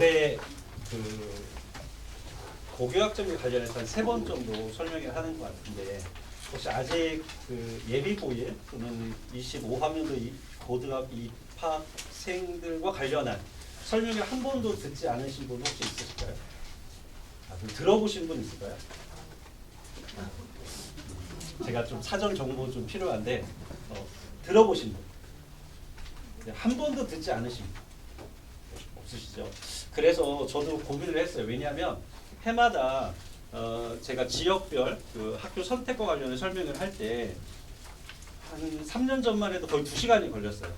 올해 그 고교학점에 관련해서 한 3번 정도 설명을 하는 것 같은데 혹시 아직 그 예비고일 또는 25학년도 고등학교 입학생들과 관련한 설명을 한 번도 듣지 않으신 분 혹시 있으실까요? 그럼 들어보신 분 있을까요? 제가 좀 사전 정보 좀 필요한데 들어보신 분, 한 번도 듣지 않으신 분 없으시죠? 그래서 저도 고민을 했어요. 왜냐하면 해마다 제가 지역별 그 학교 선택과 관련해 설명을 할 때 한 3년 전만 해도 거의 2시간이 걸렸어요.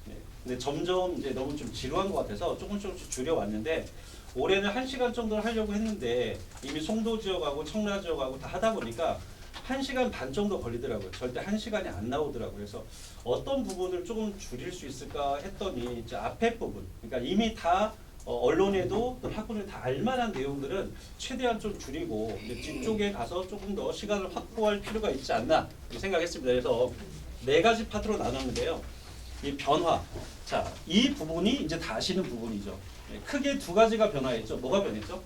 네. 근데 점점 이제 너무 좀 지루한 것 같아서 조금씩 줄여왔는데 올해는 1시간 정도를 하려고 했는데 이미 송도 지역하고 청라 지역하고 다 하다 보니까 1시간 반 정도 걸리더라고요. 절대 1시간이 안 나오더라고요. 그래서 어떤 부분을 조금 줄일 수 있을까 했더니 이제 앞에 부분, 그러니까 이미 다 언론에도 또 학부모님 다 알만한 내용들은 최대한 좀 줄이고 이제 뒤쪽에 가서 조금 더 시간을 확보할 필요가 있지 않나 생각했습니다. 그래서 4가지 파트로 나눴는데요. 이 변화, 자, 이 부분이 이제 다 아시는 부분이죠. 크게 2가지가 변화했죠. 뭐가 변했죠?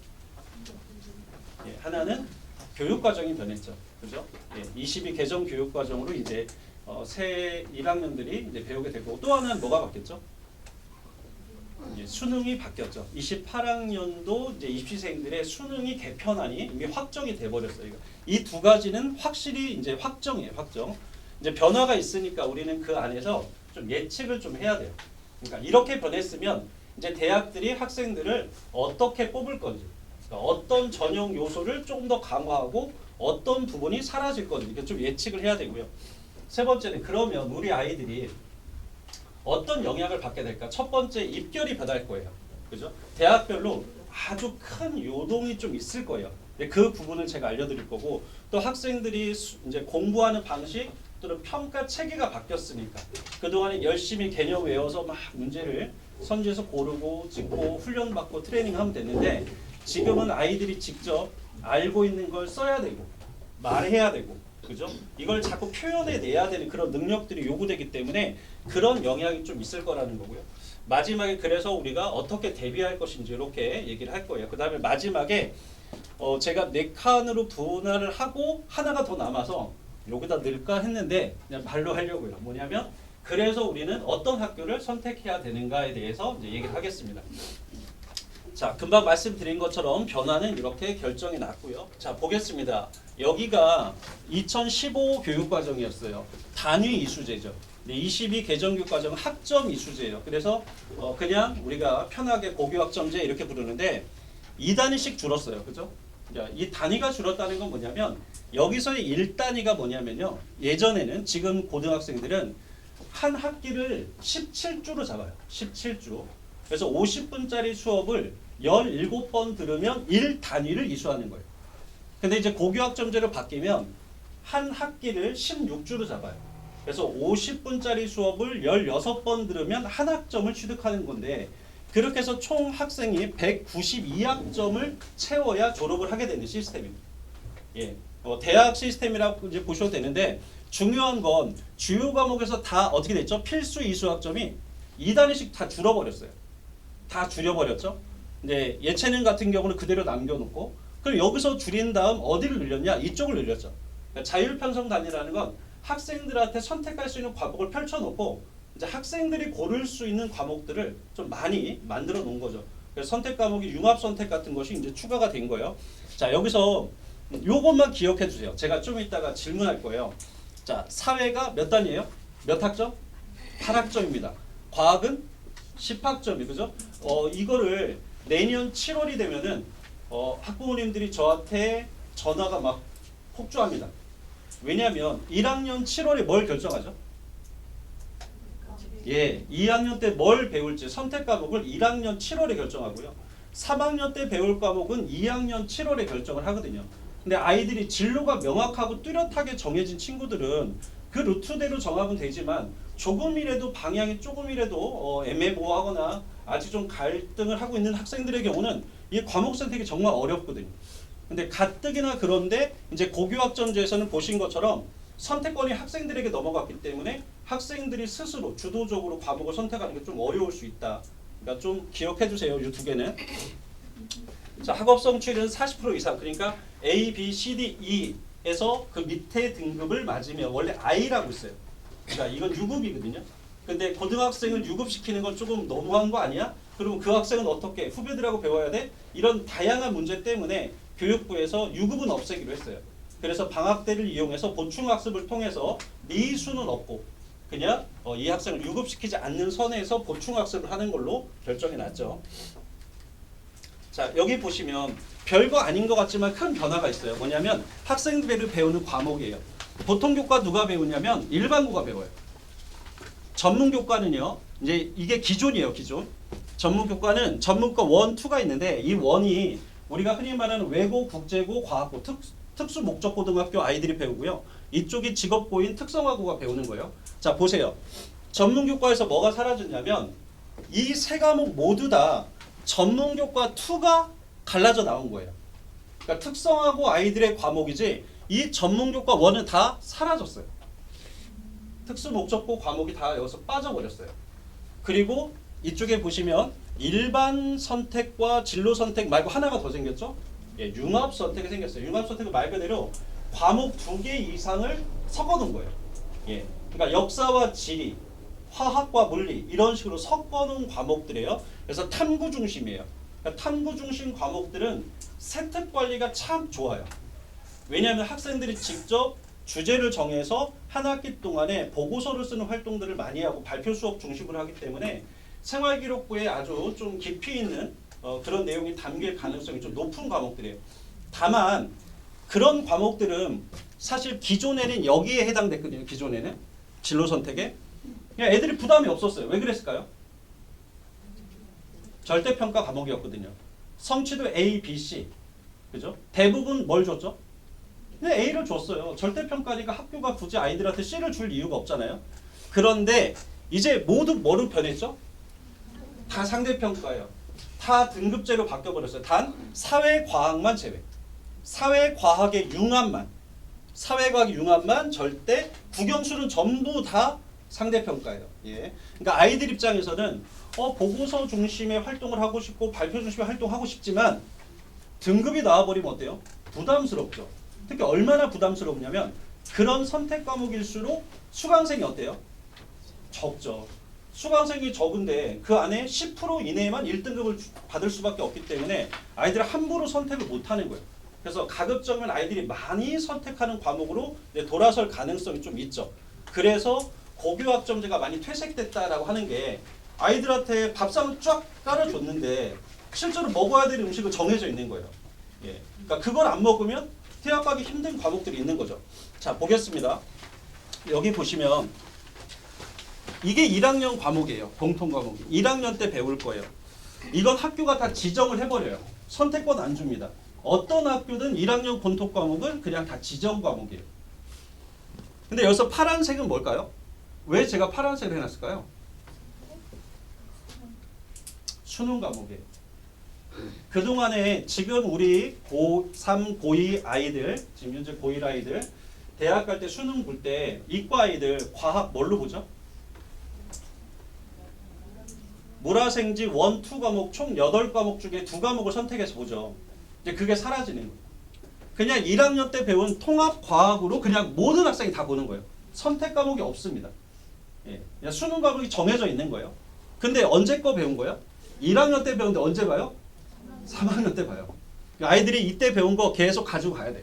하나는 교육 과정이 변했죠. 그죠? 22 개정 교육 과정으로 이제 새 1학년들이 이제 배우게 되고 또 하나는 뭐가 바뀌었죠? 수능이 바뀌었죠. 28학년도 이제 입시생들의 수능이 개편안이 이미 확정이 돼 버렸어요. 이 2가지는 확실히 이제 확정이에요. 확정. 이제 변화가 있으니까 우리는 그 안에서 좀 예측을 좀 해야 돼요. 그러니까 이렇게 변했으면 이제 대학들이 학생들을 어떻게 뽑을 건지, 그러니까 어떤 전형 요소를 조금 더 강화하고 어떤 부분이 사라질 건지 이렇게 좀 예측을 해야 되고요. 3번째는 그러면 우리 아이들이 어떤 영향을 받게 될까? 첫 번째, 입결이 변할 거예요. 그죠? 대학별로 아주 큰 요동이 좀 있을 거예요. 그 부분을 제가 알려드릴 거고 또 학생들이 이제 공부하는 방식 또는 평가 체계가 바뀌었으니까 그동안에 열심히 개념 외워서 막 문제를 선지에서 고르고 찍고 훈련받고 트레이닝하면 됐는데 지금은 아이들이 직접 알고 있는 걸 써야 되고 말해야 되고 그죠? 이걸 자꾸 표현해 내야 되는 그런 능력들이 요구되기 때문에 그런 영향이 좀 있을 거라는 거고요. 마지막에 그래서 우리가 어떻게 대비할 것인지 이렇게 얘기를 할 거예요. 그 다음에 마지막에 제가 4칸으로 분할을 하고 하나가 더 남아서 여기다 넣을까 했는데 그냥 말로 하려고요. 뭐냐면 그래서 우리는 어떤 학교를 선택해야 되는가에 대해서 이제 얘기를 하겠습니다. 자, 금방 말씀드린 것처럼 변화는 이렇게 결정이 났고요. 자, 보겠습니다. 여기가 2015 교육과정이었어요. 단위 이수제죠. 22 개정교육과정은 학점 이수제예요. 그래서 그냥 우리가 편하게 고교학점제 이렇게 부르는데 2단위씩 줄었어요. 그죠? 이 단위가 줄었다는 건 뭐냐면 여기서의 1단위가 뭐냐면요. 예전에는 지금 고등학생들은 한 학기를 17주로 잡아요. 17주. 그래서 50분짜리 수업을 17번 들으면 1단위를 이수하는 거예요. 근데 이제 고교학점제로 바뀌면 한 학기를 16주로 잡아요. 그래서 50분짜리 수업을 16번 들으면 한 학점을 취득하는 건데 그렇게 해서 총 학생이 192학점을 채워야 졸업을 하게 되는 시스템입니다. 예, 대학 시스템이라고 이제 보셔도 되는데 중요한 건 주요 과목에서 다 어떻게 됐죠? 필수 이수학점이 2단위씩 다 줄어버렸어요. 다 줄여버렸죠. 이제 예체능 같은 경우는 그대로 남겨놓고 그럼 여기서 줄인 다음 어디를 늘렸냐? 이쪽을 늘렸죠. 그러니까 자율편성 단위라는 건 학생들한테 선택할 수 있는 과목을 펼쳐놓고 이제 학생들이 고를 수 있는 과목들을 좀 많이 만들어 놓은 거죠. 그래서 선택 과목이 융합 선택 같은 것이 이제 추가가 된 거예요. 자, 여기서 요것만 기억해 주세요. 제가 좀 이따가 질문할 거예요. 자, 사회가 몇 단이에요? 몇 학점? 8학점입니다. 과학은 10학점이 그죠? 이거를 내년 7월이 되면은 학부모님들이 저한테 전화가 막 폭주합니다. 왜냐하면 1학년 7월에 뭘 결정하죠? 예, 2학년 때 뭘 배울지 선택 과목을 1학년 7월에 결정하고요. 3학년 때 배울 과목은 2학년 7월에 결정을 하거든요. 근데 아이들이 진로가 명확하고 뚜렷하게 정해진 친구들은 그 루트대로 정하면 되지만 조금이라도 방향이 조금이라도 애매모호하거나 아직 좀 갈등을 하고 있는 학생들의 경우는 이 과목 선택이 정말 어렵거든요. 근데 가뜩이나 그런데 이제 고교학점제에서는 보신 것처럼 선택권이 학생들에게 넘어갔기 때문에 학생들이 스스로 주도적으로 과목을 선택하는 게 좀 어려울 수 있다. 그러니까 좀 기억해 주세요. 이 두 개는. 자, 학업 성취율은 40% 이상. 그러니까 A, B, C, D, E에서 그 밑에 등급을 맞으면 원래 I라고 있어요. 그러니까 이건 유급이거든요. 근데 고등학생을 유급시키는 건 조금 너무한 거 아니야? 그러면 그 학생은 어떻게 후배들하고 배워야 돼? 이런 다양한 문제 때문에 교육부에서 유급은 없애기로 했어요. 그래서 방학 때를 이용해서 보충학습을 통해서 니수는 없고 그냥 이 학생을 유급시키지 않는 선에서 보충학습을 하는 걸로 결정이 났죠. 자, 여기 보시면 별거 아닌 것 같지만 큰 변화가 있어요. 뭐냐면 학생들을 배우는 과목이에요. 보통 교과 누가 배우냐면 일반고가 배워요. 전문 교과는요. 이제 이게 기존이에요. 기존. 전문 교과는 전문과 1, 2가 있는데 이 1이 우리가 흔히 말하는 외고, 국제고, 과학고, 특수 목적 고등학교 아이들이 배우고요. 이쪽이 직업고인 특성화고가 배우는 거예요. 자, 보세요. 전문 교과에서 뭐가 사라졌냐면 이 세 과목 모두 다 전문 교과 2가 갈라져 나온 거예요. 그러니까 특성화고 아이들의 과목이지 이 전문 교과 1은 다 사라졌어요. 특수 목적고 과목이 다 여기서 빠져버렸어요. 그리고 이쪽에 보시면 일반 선택과 진로 선택 말고 하나가 더 생겼죠? 예, 융합 선택이 생겼어요. 융합 선택은 말 그대로 과목 2개 이상을 섞어 놓은 거예요. 예. 그러니까 역사와 지리, 화학과 물리 이런 식으로 섞어 놓은 과목들이에요. 그래서 탐구 중심이에요. 그러니까 탐구 중심 과목들은 세특 관리가 참 좋아요. 왜냐하면 학생들이 직접 주제를 정해서 한 학기 동안에 보고서를 쓰는 활동들을 많이 하고 발표 수업 중심으로 하기 때문에 생활기록부에 아주 좀 깊이 있는 그런 내용이 담길 가능성이 좀 높은 과목들이에요. 다만 그런 과목들은 사실 기존에는 여기에 해당됐거든요. 기존에는 진로 선택에 그냥 애들이 부담이 없었어요. 왜 그랬을까요? 절대평가 과목이었거든요. 성취도 A, B, C 그죠? 대부분 뭘 줬죠? 그냥 A를 줬어요. 절대평가니까 학교가 굳이 아이들한테 C를 줄 이유가 없잖아요. 그런데 이제 모두 뭐로 변했죠? 다 상대평가예요. 다 등급제로 바뀌어버렸어요. 단 사회과학만 제외. 사회과학의 융합만. 사회과학 융합만 절대 국영수는 전부 다 상대평가예요. 예. 그러니까 아이들 입장에서는 보고서 중심의 활동을 하고 싶고 발표 중심의 활동하고 싶지만 등급이 나와버리면 어때요? 부담스럽죠. 특히 얼마나 부담스럽냐면 그런 선택 과목일수록 수강생이 어때요? 적죠. 수강생이 적은데 그 안에 10% 이내에만 1등급을 받을 수밖에 없기 때문에 아이들이 함부로 선택을 못하는 거예요. 그래서 가급적이면 아이들이 많이 선택하는 과목으로 돌아설 가능성이 좀 있죠. 그래서 고교학점제가 많이 퇴색됐다라고 하는 게 아이들한테 밥상을 쫙 깔아줬는데 실제로 먹어야 될 음식은 정해져 있는 거예요. 예. 그러니까 그걸 안 먹으면 퇴학하기 힘든 과목들이 있는 거죠. 자, 보겠습니다. 여기 보시면 이게 1학년 과목이에요. 공통 과목이. 1학년 때 배울 거예요. 이건 학교가 다 지정을 해버려요. 선택권 안 줍니다. 어떤 학교든 1학년 공통 과목은 그냥 다 지정 과목이에요. 근데 여기서 파란색은 뭘까요? 왜 제가 파란색을 해놨을까요? 수능 과목이에요. 그동안에 지금 우리 고3, 고2 아이들, 지금 현재 고1 아이들 대학 갈 때 수능 볼 때 이과 아이들 과학 뭘로 보죠? 물화생지 1, 2 과목 총 8과목 중에 2과목을 선택해서 보죠. 이제 그게 사라지는 거예요. 그냥 1학년 때 배운 통합과학으로 그냥 모든 학생이 다 보는 거예요. 선택 과목이 없습니다. 예, 그냥 수능 과목이 정해져 있는 거예요. 근데 언제 거 배운 거예요? 1학년 때 배운데 언제 봐요? 3학년 때 봐요. 아이들이 이때 배운 거 계속 가지고 가야 돼요.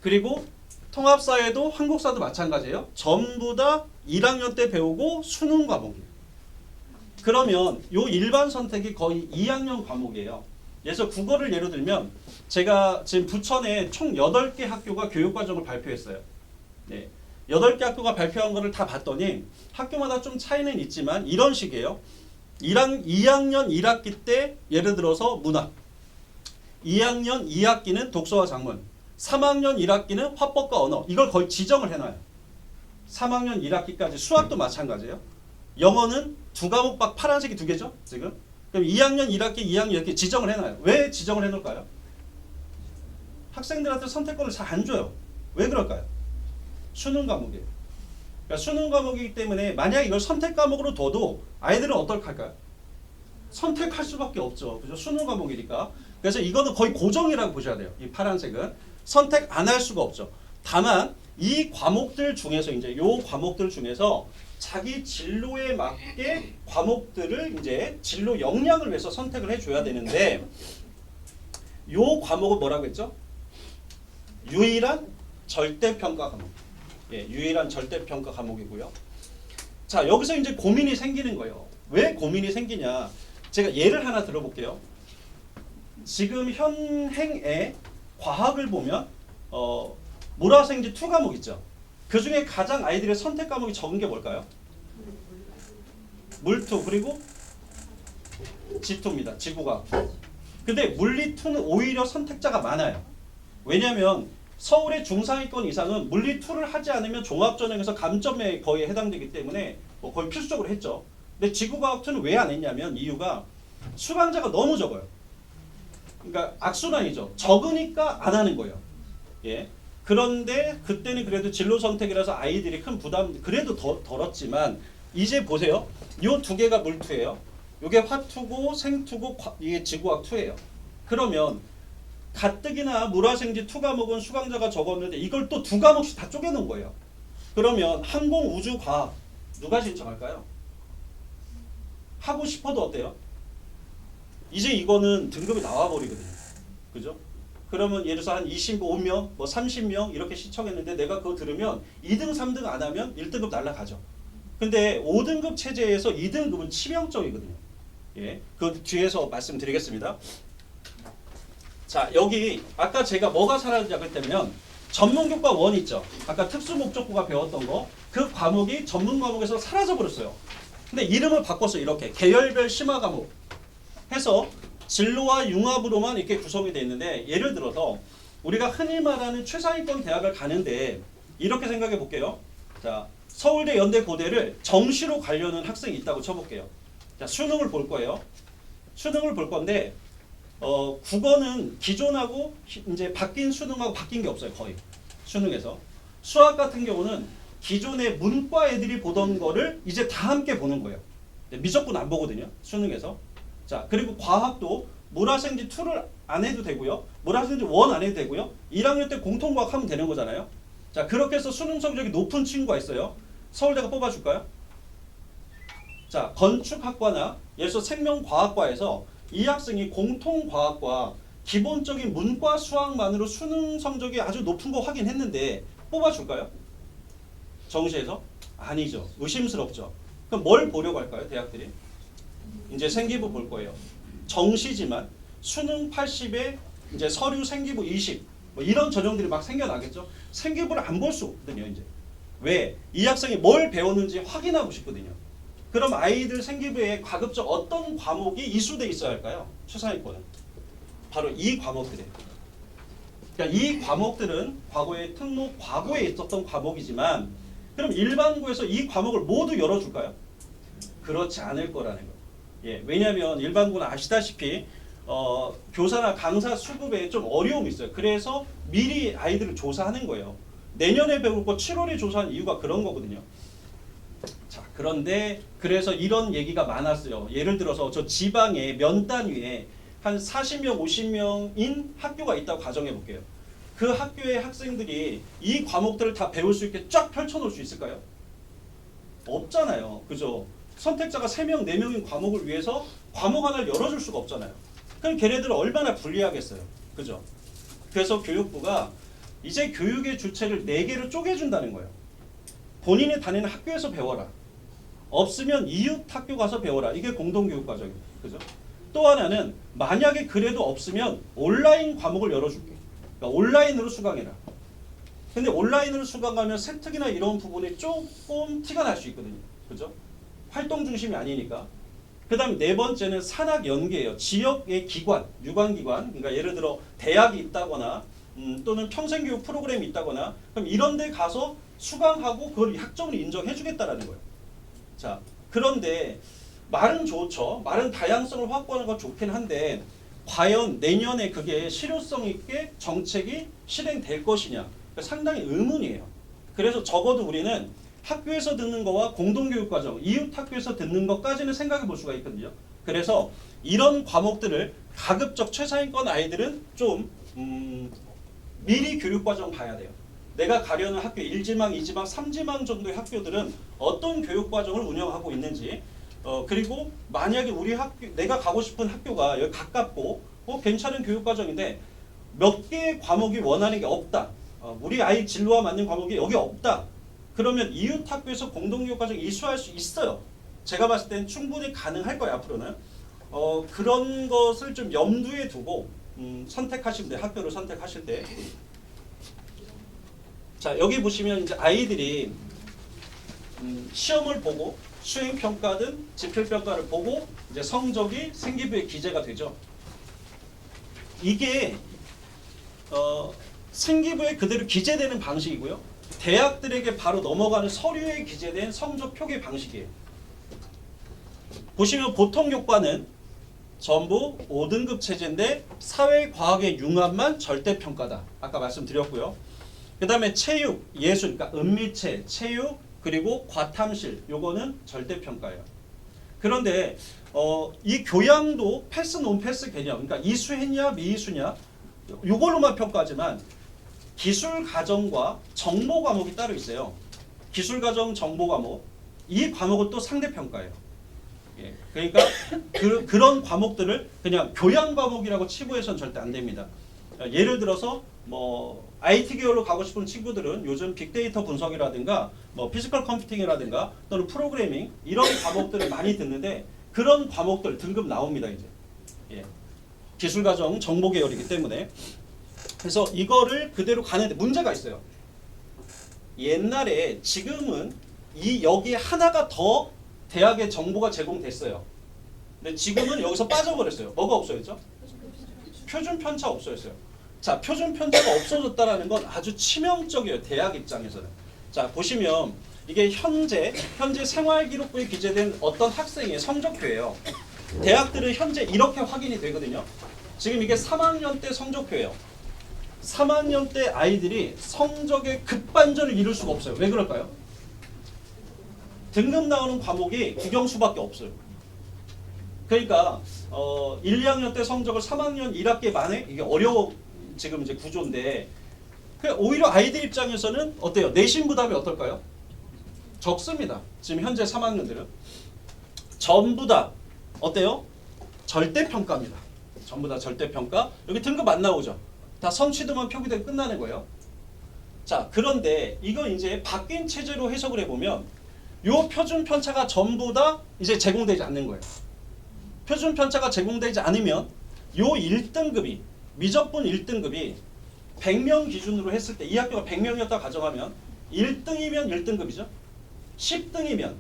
그리고 통합사회도 한국사도 마찬가지예요. 전부 다 1학년 때 배우고 수능 과목이에요. 그러면 요 일반 선택이 거의 2학년 과목이에요. 그래서 국어를 예로 들면 제가 지금 부천에 총 8개 학교가 교육과정을 발표했어요. 네. 8개 학교가 발표한 거를 다 봤더니 학교마다 좀 차이는 있지만 이런 식이에요. 2학년 1학기 때 예를 들어서 문학, 2학년 2학기는 독서와 작문, 3학년 1학기는 화법과 언어. 이걸 거의 지정을 해놔요. 3학년 1학기까지 수학도 마찬가지예요. 영어는 2과목 파란색이 2개죠 지금. 그럼 2학년 1학기, 2학년 2학기 지정을 해놔요. 왜 지정을 해놓을까요? 학생들한테 선택권을 잘 안 줘요. 왜 그럴까요? 수능 과목이에요. 그러니까 수능 과목이기 때문에 만약 이걸 선택 과목으로 둬도 아이들은 어떨까 할까요? 선택할 수밖에 없죠. 그죠? 수능 과목이니까. 그래서 이거는 거의 고정이라고 보셔야 돼요. 이 파란색은 선택 안 할 수가 없죠. 다만 이 과목들 중에서 이제 요 과목들 중에서 자기 진로에 맞게 과목들을 이제 진로 역량을 위해서 선택을 해줘야 되는데 요 과목은 뭐라고 했죠? 유일한 절대평가 과목. 예, 유일한 절대평가 과목이고요. 자, 여기서 이제 고민이 생기는 거예요. 왜 고민이 생기냐? 제가 예를 하나 들어볼게요. 지금 현행의 과학을 보면 물화생지 2 과목 있죠. 그 중에 가장 아이들의 선택 과목이 적은 게 뭘까요? 물2 그리고 지2입니다. 지구과학. 근데 물리2는 오히려 선택자가 많아요. 왜냐하면 서울의 중상위권 이상은 물리2를 하지 않으면 종합전형에서 감점에 거의 해당되기 때문에 거의 필수적으로 했죠. 근데 지구과학2는 왜 안 했냐면 이유가 수강자가 너무 적어요. 그러니까 악순환이죠. 적으니까 안 하는 거예요. 예. 그런데 그때는 그래도 진로 선택이라서 아이들이 큰 부담 그래도 덜었지만 이제 보세요. 요 두 개가 물투예요. 요게 화투고 생투고 이게 지구학2예요. 그러면 가뜩이나 물화생지 2 과목은 수강자가 적었는데 이걸 또 2 과목씩 다 쪼개놓은 거예요. 그러면 항공우주과학 누가 신청할까요? 하고 싶어도 어때요? 이제 이거는 등급이 나와버리거든요. 그죠? 그러면 예를 들어서 한 25명, 뭐 30명 이렇게 시청했는데 내가 그거 들으면 2등, 3등 안 하면 1등급 날라가죠. 근데 5등급 체제에서 2등급은 치명적이거든요. 예, 그 뒤에서 말씀드리겠습니다. 자, 여기 아까 제가 뭐가 사라지냐고 했다면 전문교과 1 있죠. 아까 특수목적고가 배웠던 거. 그 과목이 전문 과목에서 사라져버렸어요. 근데 이름을 바꿔서 이렇게 계열별 심화 과목 해서 진로와 융합으로만 이렇게 구성이 되어 있는데 예를 들어서 우리가 흔히 말하는 최상위권 대학을 가는데 이렇게 생각해 볼게요. 자, 서울대, 연대, 고대를 정시로 가려는 학생이 있다고 쳐볼게요. 자, 수능을 볼 거예요. 수능을 볼 건데 국어는 기존하고 이제 바뀐 수능하고 바뀐 게 없어요. 거의 수능에서. 수학 같은 경우는 기존의 문과 애들이 보던 거를 이제 다 함께 보는 거예요. 미적분 안 보거든요. 수능에서. 자, 그리고 과학도 물화생지 2를 안 해도 되고요. 물화생지 1 안 해도 되고요. 1학년 때 공통과학 하면 되는 거잖아요. 자, 그렇게 해서 수능 성적이 높은 친구가 있어요. 서울대가 뽑아줄까요? 자, 건축학과나 예를 들어서 생명과학과에서 이 학생이 공통과학과 기본적인 문과 수학만으로 수능 성적이 아주 높은 거 확인했는데 뽑아줄까요? 정시에서? 아니죠. 의심스럽죠. 그럼 뭘 보려고 할까요? 대학들이? 이제 생기부 볼 거예요. 정시지만 수능 80에 이제 서류 생기부 20 뭐 이런 전형들이 막 생겨나겠죠. 생기부를 안 볼 수 없거든요. 이제 왜? 이 학생이 뭘 배웠는지 확인하고 싶거든요. 그럼 아이들 생기부에 가급적 어떤 과목이 이수돼 있어야 할까요? 최상위권은 바로 이 과목들이에요. 그러니까 이 과목들은 과거의 특목 과거에 있었던 과목이지만 그럼 일반고에서 이 과목을 모두 열어줄까요? 그렇지 않을 거라는 거예요. 예, 왜냐하면 일반고는 아시다시피 교사나 강사 수급에 좀 어려움이 있어요. 그래서 미리 아이들을 조사하는 거예요. 내년에 배울 거 7월에 조사한 이유가 그런 거거든요. 자, 그런데 그래서 이런 얘기가 많았어요. 예를 들어서 저 지방에 면 단위에 한 40명, 50명인 학교가 있다고 가정해 볼게요. 그 학교의 학생들이 이 과목들을 다 배울 수 있게 쫙 펼쳐놓을 수 있을까요? 없잖아요. 그죠? 선택자가 3명, 4명인 과목을 위해서 과목 하나를 열어줄 수가 없잖아요. 그럼 걔네들은 얼마나 불리하겠어요. 그죠? 그래서 교육부가 이제 교육의 주체를 4개로 쪼개준다는 거예요. 본인이 다니는 학교에서 배워라. 없으면 이웃 학교 가서 배워라. 이게 공동교육과정이에요. 그죠? 또 하나는 만약에 그래도 없으면 온라인 과목을 열어줄게. 그러니까 온라인으로 수강해라. 근데 온라인으로 수강하면 세특이나 이런 부분에 조금 티가 날 수 있거든요. 그죠? 활동 중심이 아니니까. 그 다음 4번째는 산학연계예요. 지역의 기관, 유관기관, 그러니까 예를 들어 대학이 있다거나 또는 평생교육 프로그램이 있다거나 그럼 이런 데 가서 수강하고 그걸 학점을 인정해 주겠다라는 거예요. 자, 그런데 말은 좋죠. 말은 다양성을 확보하는 건 좋긴 한데 과연 내년에 그게 실효성 있게 정책이 실행될 것이냐 상당히 의문이에요. 그래서 적어도 우리는 학교에서 듣는 거와 공동교육과정, 이웃 학교에서 듣는 것까지는 생각해 볼 수가 있거든요. 그래서 이런 과목들을 가급적 최상위권 아이들은 좀 미리 교육과정 봐야 돼요. 내가 가려는 학교 1지망, 2지망, 3지망 정도의 학교들은 어떤 교육과정을 운영하고 있는지 그리고 만약에 우리 학교 내가 가고 싶은 학교가 여기 가깝고 괜찮은 교육과정인데 몇 개의 과목이 원하는 게 없다. 우리 아이 진로와 맞는 과목이 여기 없다. 그러면 이웃 학교에서 공동교육과정 이수할 수 있어요. 제가 봤을 때는 충분히 가능할 거예요. 앞으로는. 그런 것을 좀 염두에 두고 선택하시면 돼요. 학교를 선택하실 때. 자, 여기 보시면 이제 아이들이 시험을 보고 수행평가든 지필평가를 보고 이제 성적이 생기부에 기재가 되죠. 이게 생기부에 그대로 기재되는 방식이고요. 대학들에게 바로 넘어가는 서류에 기재된 성적 표기 방식이에요. 보시면 보통 교과는 전부 5등급 체제인데 사회과학의 융합만 절대평가다. 아까 말씀드렸고요. 그 다음에 체육, 예술, 그러니까 은미체, 체육, 그리고 과탐실, 요거는 절대평가예요. 그런데 이 교양도 패스 논패스 개념, 그러니까 이수했냐 미이수냐 요걸로만 평가하지만 기술과정과 정보 과목이 따로 있어요. 기술과정 정보 과목, 이 과목은 또 상대평가예요. 예, 그러니까 그런 과목들을 그냥 교양 과목이라고 치부해서는 절대 안 됩니다. 예를 들어서 뭐 IT 계열로 가고 싶은 친구들은 요즘 빅데이터 분석이라든가 뭐 피지컬 컴퓨팅이라든가 또는 프로그래밍 이런 과목들을 많이 듣는데 그런 과목들 등급 나옵니다. 이제 예. 기술과정 정보 계열이기 때문에 그래서 이거를 그대로 가는데 문제가 있어요. 옛날에 지금은 여기에 하나가 더 대학에 정보가 제공됐어요. 근데 지금은 여기서 빠져버렸어요. 뭐가 없어졌죠? 표준 편차 없어졌어요. 자, 표준 편차가 없어졌다라는 건 아주 치명적이에요. 대학 입장에서는. 자, 보시면 이게 현재 생활기록부에 기재된 어떤 학생의 성적표예요. 대학들은 현재 이렇게 확인이 되거든요. 지금 이게 3학년 때 성적표예요. 3학년 때 아이들이 성적의 급반전을 이룰 수가 없어요. 왜 그럴까요? 등급 나오는 과목이 국영수밖에 없어요. 그러니까 1, 2학년 때 성적을 3학년 1학기 만에 이게 지금 이제 구조인데 오히려 아이들 입장에서는 어때요? 내신 부담이 어떨까요? 적습니다. 지금 현재 3학년들은 전부 다 어때요? 절대평가입니다. 전부 다 절대평가. 여기 등급 안 나오죠? 다 성취도만 표기되고 끝나는 거예요. 자, 그런데 이거 이제 바뀐 체제로 해석을 해보면 요 표준 편차가 전부 다 이제 제공되지 않는 거예요. 표준 편차가 제공되지 않으면 요 1등급이 미적분 1등급이 100명 기준으로 했을 때 이 학교가 100명이었다 가정하면 1등이면 1등급이죠. 10등이면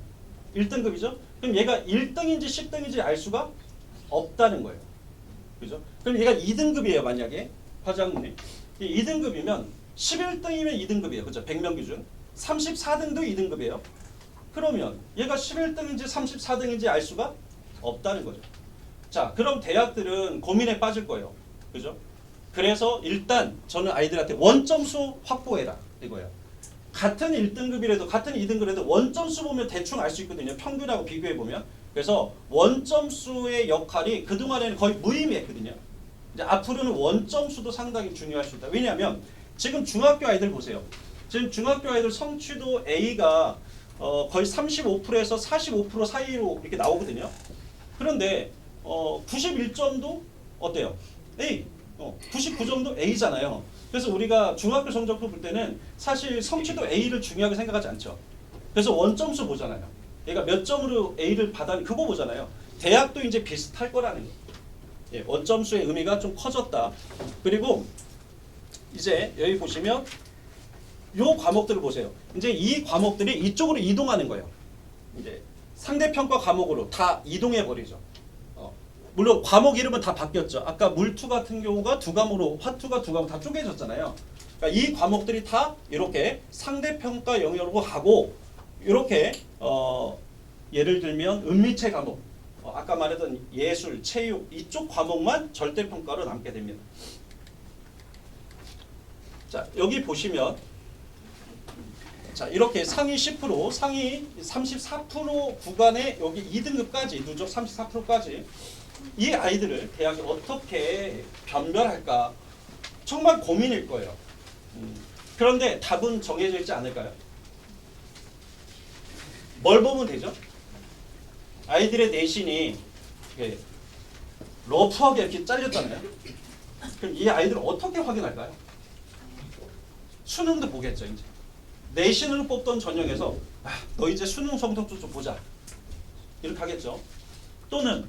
1등급이죠. 그럼 얘가 1등인지 10등인지 알 수가 없다는 거예요. 그죠? 그럼 얘가 2등급이에요. 만약에 화장문이 2등급이면 11등이면 2등급이에요. 그죠? 100명 기준. 34등도 2등급이에요. 그러면 얘가 11등인지 34등인지 알 수가 없다는 거죠. 자, 그럼 대학들은 고민에 빠질 거예요. 그죠? 그래서 일단 저는 아이들한테 원점수 확보해라 이거예요. 같은 1등급이라도 같은 2등급이라도 원점수 보면 대충 알 수 있거든요. 평균하고 비교해 보면. 그래서 원점수의 역할이 그동안에는 거의 무의미했거든요. 이제 앞으로는 원점수도 상당히 중요할 수 있다. 왜냐하면 지금 중학교 아이들 보세요. 지금 중학교 아이들 성취도 A가 거의 35%에서 45% 사이로 이렇게 나오거든요. 그런데 91점도 어때요? A. 99점도 A잖아요. 그래서 우리가 중학교 성적표 볼 때는 사실 성취도 A를 중요하게 생각하지 않죠. 그래서 원점수 보잖아요. 얘가 몇 점으로 A를 받았는지 그거 보잖아요. 대학도 이제 비슷할 거라는 거예요. 예, 원점수의 의미가 좀 커졌다. 그리고 이제 여기 보시면 요 과목들을 보세요. 이제 이 과목들이 이쪽으로 이동하는 거예요. 이제 상대평가 과목으로 다 이동해 버리죠. 물론 과목 이름은 다 바뀌었죠. 아까 물투 같은 경우가 두 과목으로 화투가 두 과목 다 쪼개졌잖아요. 그러니까 이 과목들이 다 이렇게 상대평가 영역으로 가고 이렇게 예를 들면 은미체 과목, 아까 말했던 예술, 체육 이쪽 과목만 절대평가로 남게 됩니다. 자, 여기 보시면 자, 이렇게 상위 10%, 상위 34% 구간에 여기 2등급까지 누적 34%까지 이 아이들을 대학이 어떻게 변별할까 정말 고민일 거예요. 그런데 답은 정해져 있지 않을까요? 뭘 보면 되죠? 아이들의 내신이 이렇게 러프하게 이렇게 잘렸잖아요. 그럼 이 아이들을 어떻게 확인할까요? 수능도 보겠죠. 이제 내신으로 뽑던 전형에서 너 이제 수능 성적 좀 보자 이렇게 하겠죠. 또는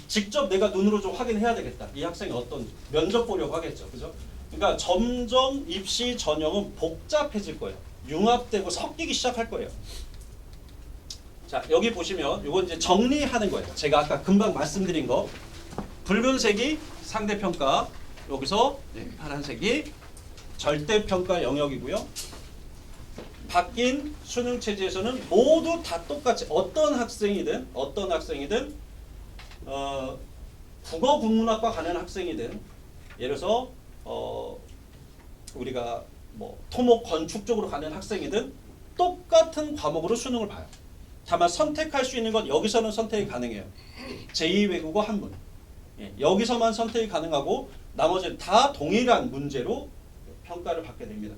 직접 내가 눈으로 좀 확인해야 되겠다. 이 학생이 어떤 면접 보려고 하겠죠. 그죠? 그러니까 점점 입시 전형은 복잡해질 거예요. 융합되고 섞이기 시작할 거예요. 자, 여기 보시면 이건 이제 정리하는 거예요. 제가 아까 금방 말씀드린 거. 붉은색이 상대평가, 여기서 파란색이 절대평가 영역이고요. 바뀐 수능 체제에서는 모두 다 똑같이 어떤 학생이든 국어 국문학과 가는 학생이든 예를 들어서 우리가 뭐 토목 건축 쪽으로 가는 학생이든 똑같은 과목으로 수능을 봐요. 다만 선택할 수 있는 건 여기서는 선택이 가능해요. 제2외국어 한문. 여기서만 선택이 가능하고 나머지는 다 동일한 문제로 평가를 받게 됩니다.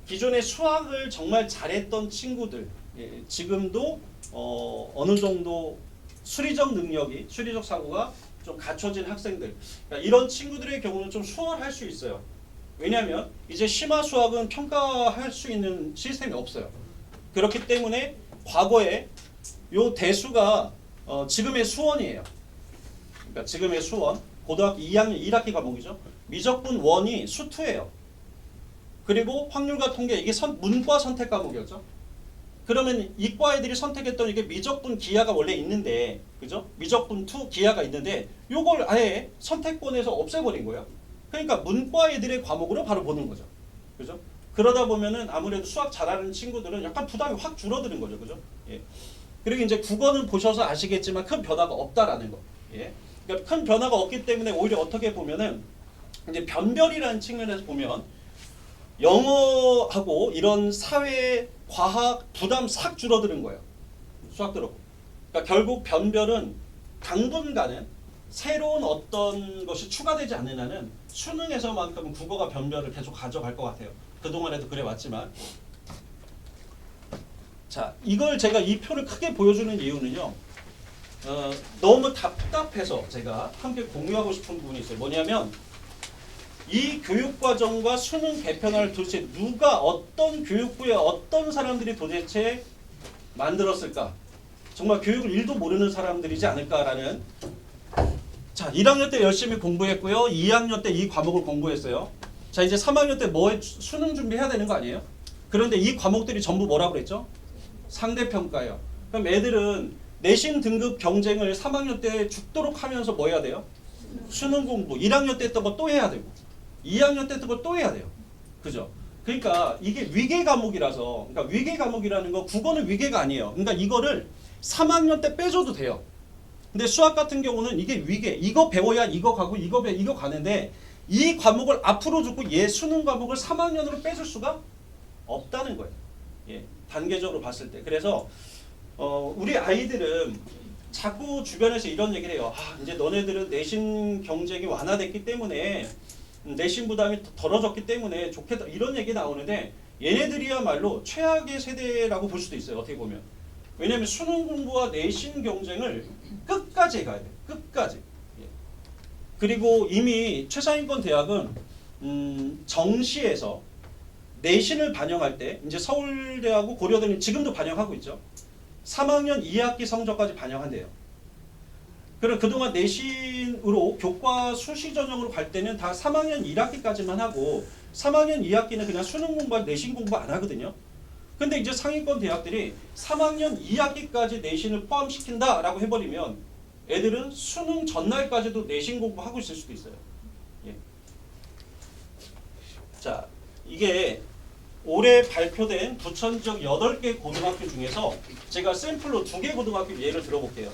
기존에 수학을 정말 잘했던 친구들, 지금도 어느 정도 수리적 능력이, 수리적 사고가 좀 갖춰진 학생들, 그러니까 이런 친구들의 경우는 좀 수월할 수 있어요. 왜냐하면 이제 심화 수학은 평가할 수 있는 시스템이 없어요. 그렇기 때문에 과거에 요 대수가 지금의 수원이에요. 그러니까 지금의 수원, 고등학교 2학년 1학기 과목이죠. 미적분 1이 수2예요. 그리고 확률과 통계 이게 문과 선택 과목이었죠. 그러면 이과 애들이 선택했던 이게 미적분 기하가 원래 있는데, 그죠? 미적분 2 기하가 있는데 요걸 아예 선택권에서 없애버린 거예요. 그러니까 문과 애들의 과목으로 바로 보는 거죠. 그죠? 그러다 보면은 아무래도 수학 잘하는 친구들은 약간 부담이 확 줄어드는 거죠. 그죠? 예. 그리고 이제 국어는 보셔서 아시겠지만 큰 변화가 없다라는 거. 예. 그러니까 큰 변화가 없기 때문에 오히려 어떻게 보면은 이제 변별이라는 측면에서 보면 영어하고 이런 사회, 과학 부담 싹 줄어드는 거예요. 수학도 그렇고. 그러니까 결국 변별은 당분간은 새로운 어떤 것이 추가되지 않는 한은 수능에서만큼은 국어가 변별을 계속 가져갈 것 같아요. 그동안에도 그래 왔지만. 자, 이걸 제가 이 표를 크게 보여주는 이유는요. 너무 답답해서 제가 함께 공유하고 싶은 부분이 있어요. 뭐냐면 이 교육과정과 수능 개편을 도대체 누가 어떤 교육부에 어떤 사람들이 도대체 만들었을까? 정말 교육을 1도 모르는 사람들이지 않을까라는. 자, 1학년 때 열심히 공부했고요. 2학년 때 이 과목을 공부했어요. 자, 이제 3학년 때 뭐 수능 준비해야 되는 거 아니에요? 그런데 이 과목들이 전부 뭐라고 그랬죠? 상대평가예요. 그럼 애들은 내신 등급 경쟁을 3학년 때 죽도록 하면서 뭐 해야 돼요? 수능 공부. 1학년 때 했던 거 또 해야 되고 2학년 때 했던 거 또 해야 돼요. 그죠? 그러니까 이게 위계 과목이라서, 그러니까 위계 과목이라는 거 국어는 위계가 아니에요. 그러니까 이거를 3학년 때 빼줘도 돼요. 근데 수학 같은 경우는 이게 위계, 이거 배워야 이거 가고 이거 가는데 이 과목을 앞으로 주고 얘 수능 과목을 3학년으로 빼줄 수가 없다는 거예요. 예, 단계적으로 봤을 때. 그래서 우리 아이들은 자꾸 주변에서 이런 얘기를 해요. 이제 너네들은 내신 경쟁이 완화됐기 때문에 내신 부담이 덜어졌기 때문에 좋겠다 이런 얘기 나오는데 얘네들이야말로 최악의 세대라고 볼 수도 있어요. 어떻게 보면. 왜냐하면 수능 공부와 내신 경쟁을 끝까지 가야 돼요. 끝까지. 예. 그리고 이미 최상위권 대학은 정시에서 내신을 반영할 때 이제 서울대하고 고려대는 지금도 반영하고 있죠. 3학년 2학기 성적까지 반영한대요. 그럼 그동안 내신으로 교과 수시 전형으로 갈 때는 다 3학년 1학기까지만 하고 3학년 2학기는 그냥 수능 공부와 내신 공부 안 하거든요. 근데 이제 상위권 대학들이 3학년 2학기까지 내신을 포함시킨다라고 해버리면 애들은 수능 전날까지도 내신 공부하고 있을 수도 있어요. 예. 자, 이게 올해 발표된 부천 지역 8개 고등학교 중에서 제가 샘플로 2개 고등학교 예를 들어볼게요.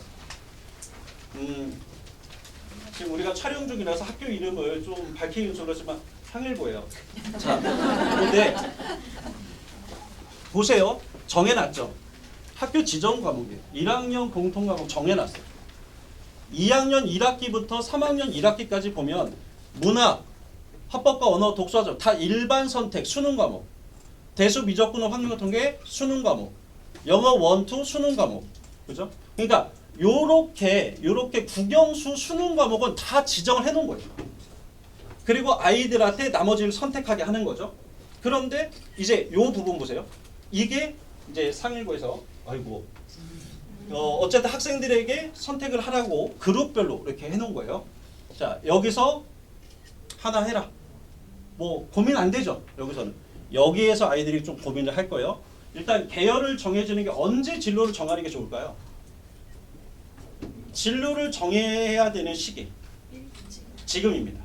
지금 우리가 촬영 중이라서 학교 이름을 좀 밝히긴 좀 그렇지만 상일고예요. 자, 근데 보세요. 정해놨죠. 학교 지정 과목이에요. 1학년 공통 과목 정해놨어요. 2학년 1학기부터 3학년 1학기까지 보면 문학, 화법과 언어, 독서적 다 일반 선택 수능 과목. 대수 미적분어 확률 통계 수능 과목. 영어 1, 2 수능 과목. 그죠? 그러니까 요렇게 국영수 수능 과목은 다 지정을 해 놓은 거예요. 그리고 아이들한테 나머지를 선택하게 하는 거죠. 그런데 이제 요 부분 보세요. 이게 이제 상일고에서 아이고 어쨌든 학생들에게 선택을 하라고 그룹별로 이렇게 해놓은 거예요. 자, 여기서 하나 해라. 뭐 고민 안 되죠. 여기서는 여기에서 아이들이 좀 고민을 할 거예요. 일단 계열을 정해주는 게 언제 진로를 정하는 게 좋을까요? 진로를 정해야 되는 시기 지금입니다.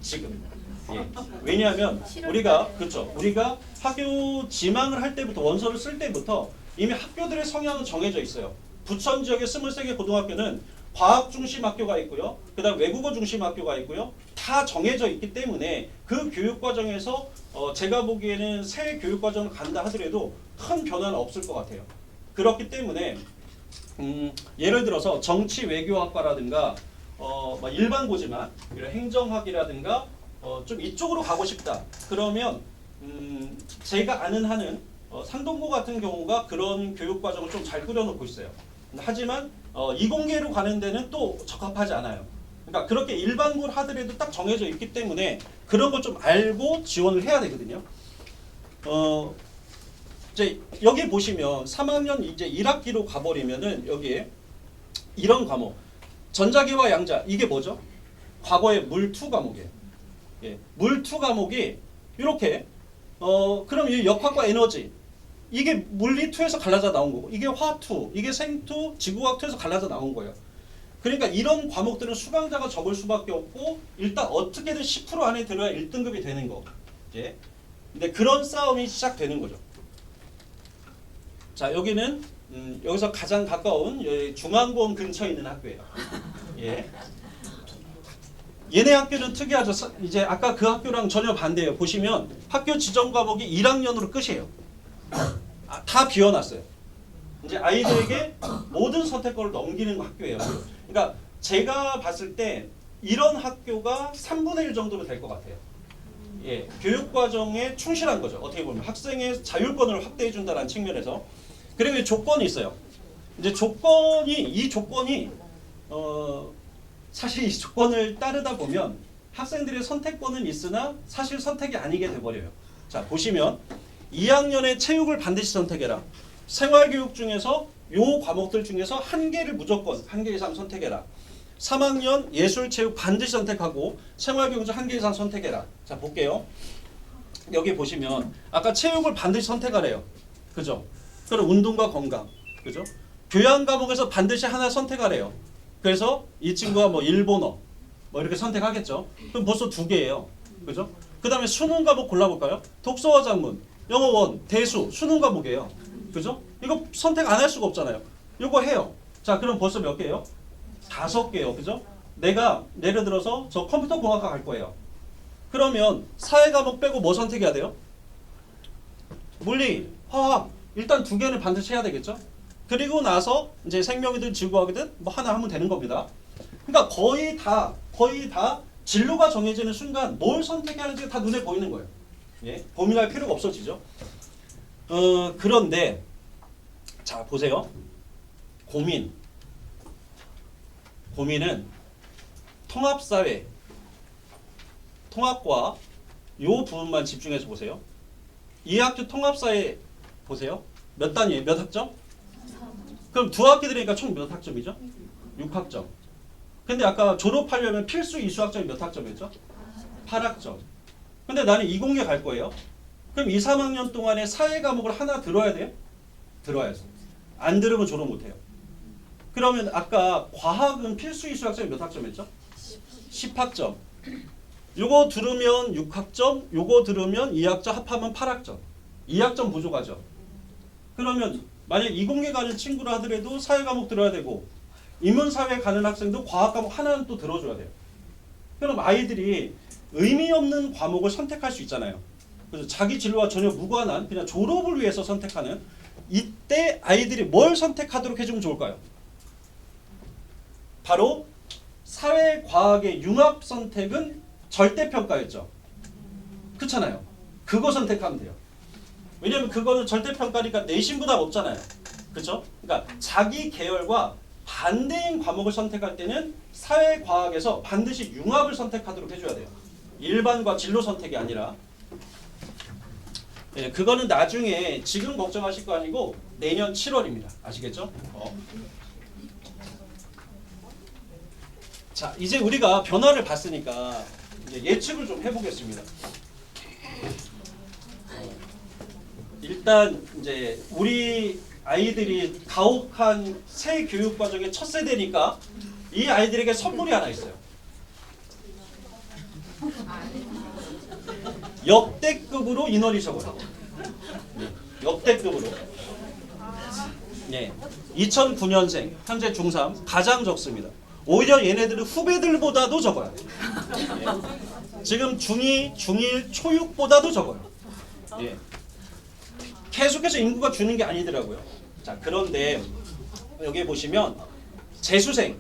지금. 예. 왜냐하면 우리가 그렇죠. 우리가 학교 지망을 할 때부터 원서를 쓸 때부터 이미 학교들의 성향은 정해져 있어요. 부천 지역의 23개 고등학교는 과학 중심 학교가 있고요. 그다음 외국어 중심 학교가 있고요. 다 정해져 있기 때문에 그 교육 과정에서 제가 보기에는 새 교육 과정을 간다 하더라도 큰 변화는 없을 것 같아요. 그렇기 때문에 예를 들어서 정치 외교학과라든가 일반고지만 이런 행정학이라든가 좀 이쪽으로 가고 싶다. 그러면 제가 아는 한은 상동고 같은 경우가 그런 교육 과정을 좀 잘 꾸려놓고 있어요. 하지만 이공계로 가는 데는 또 적합하지 않아요. 그러니까 그렇게 일반고를 하더라도 딱 정해져 있기 때문에 그런 걸 좀 알고 지원을 해야 되거든요. 이제 여기 보시면 3학년 이제 1학기로 가버리면은 여기에 이런 과목 전자기와 양자 이게 뭐죠? 과거의 물투 과목이에요. 예, 물투 과목이 이렇게 그럼 이 역학과 에너지 이게 물리2에서 갈라져 나온 거고 이게 화2 이게 생투 지구과학2에서 갈라져 나온 거예요. 그러니까 이런 과목들은 수강자가 적을 수밖에 없고 일단 어떻게든 10% 안에 들어야 1등급이 되는 거. 예. 근데 그런 싸움이 시작되는 거죠. 자, 여기는 여기서 가장 가까운 중앙고원 근처에 있는 학교예요. 예. 얘네 학교는 특이하죠. 이제 아까 그 학교랑 전혀 반대예요. 보시면 학교 지정 과목이 1학년으로 끝이에요. 다 비워놨어요. 이제 아이들에게 모든 선택권을 넘기는 학교예요. 그러니까 제가 봤을 때 이런 학교가 3분의 1 정도로 될 것 같아요. 예, 교육 과정에 충실한 거죠. 어떻게 보면 학생의 자율권을 확대해 준다는 측면에서. 그리고 조건이 있어요. 이제 이 조건이 사실 이 조건을 따르다 보면 학생들의 선택권은 있으나 사실 선택이 아니게 돼버려요. 자, 보시면 2학년에 체육을 반드시 선택해라. 생활교육 중에서 요 과목들 중에서 한 개를 무조건 한 개 이상 선택해라. 3학년 예술체육 반드시 선택하고 생활교육 중 한 개 이상 선택해라. 자, 볼게요. 여기 보시면 아까 체육을 반드시 선택하래요. 그죠? 그럼 운동과 건강. 그죠? 교양 과목에서 반드시 하나 선택하래요. 그래서 이 친구가 뭐 일본어 뭐 이렇게 선택하겠죠. 그럼 벌써 2개예요. 그죠? 그 다음에 수능 과목 골라볼까요? 독서와 작문, 영어 원, 대수, 수능 과목이에요. 그죠? 이거 선택 안 할 수가 없잖아요. 이거 해요. 자, 그럼 벌써 몇 개예요? 5개예요. 그죠? 내가 예를 들어서 저 컴퓨터 공학과 갈 거예요. 그러면 사회 과목 빼고 뭐 선택해야 돼요? 물리, 화학 일단 2개는 반드시 해야 되겠죠? 그리고 나서 이제 생명이든 지구과학이든 뭐 하나 하면 되는 겁니다. 그러니까 거의 다 진로가 정해지는 순간 뭘 선택해야 하는지가 다 눈에 보이는 거예요. 예? 고민할 필요가 없어지죠. 그런데 자, 보세요. 고민은 통합사회, 통합과 요 부분만 집중해서 보세요. 이 학교 통합사회 보세요. 몇 단위예요? 몇 학점? 그럼 2학기 들으니까 총 몇 학점이죠? 6학점. 근데 아까 졸업하려면 필수 이수학점이 몇 학점이었죠? 8학점. 근데 나는 이공계 갈 거예요. 그럼 2, 3학년 동안에 사회 과목을 하나 들어야 돼요? 들어야죠. 안 들으면 졸업 못해요. 그러면 아까 과학은 필수 이수학점이 몇 학점이었죠? 10학점. 요거 들으면 6학점, 요거 들으면 2학점, 합하면 8학점. 2학점 부족하죠. 그러면 만약 이공계 가는 친구라 하더라도 사회 과목 들어야 되고 인문사회 가는 학생도 과학 과목 하나는 또 들어줘야 돼요. 그럼 아이들이 의미 없는 과목을 선택할 수 있잖아요. 그래서 자기 진로와 전혀 무관한 그냥 졸업을 위해서 선택하는 이때 아이들이 뭘 선택하도록 해주면 좋을까요? 바로 사회과학의 융합 선택은 절대평가였죠. 그렇잖아요. 그거 선택하면 돼요. 왜냐면 그거는 절대평가니까 내신 부담 없잖아요. 그렇죠? 그러니까 자기 계열과 반대인 과목을 선택할 때는 사회과학에서 반드시 융합을 선택하도록 해줘야 돼요. 일반과 진로 선택이 아니라. 네, 그거는 나중에 지금 걱정하실 거 아니고 내년 7월입니다. 아시겠죠? 자, 이제 우리가 변화를 봤으니까 이제 예측을 좀 해보겠습니다. 일단 이제 우리 아이들이 가혹한 새 교육 과정의 첫 세대니까 이 아이들에게 선물이 하나 있어요. 역대급으로 인원이 적어요. 역대급으로. 네. 2009년생 현재 중3 가장 적습니다. 오히려 얘네들은 후배들보다도 적어요. 예. 지금 중2, 중1, 초6보다도 적어요. 예. 계속해서 인구가 주는 게 아니더라고요. 자, 그런데 여기 보시면 재수생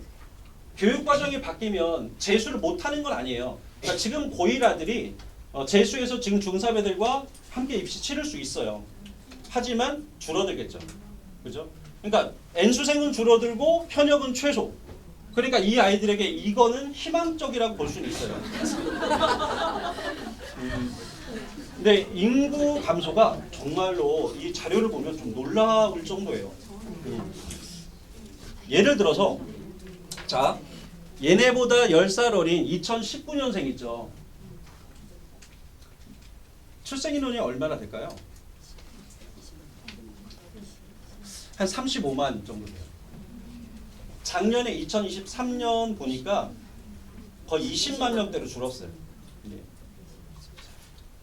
교육 과정이 바뀌면 재수를 못하는 건 아니에요. 그러니까 지금 고1 아들이 재수해서 지금 중3 애들과 함께 입시 치를 수 있어요. 하지만 줄어들겠죠. 그죠? 그러니까 N수생은 줄어들고 현역은 최소. 그러니까 이 아이들에게 이거는 희망적이라고 볼 수는 있어요. 근데 인구 감소가 정말로 이 자료를 보면 좀 놀라울 정도예요. 예를 들어서 자, 얘네보다 10살 어린 2019년생 있죠. 출생 인원이 얼마나 될까요? 한 35만 정도 돼요. 작년에 2023년 보니까 거의 20만 명대로 줄었어요. 이제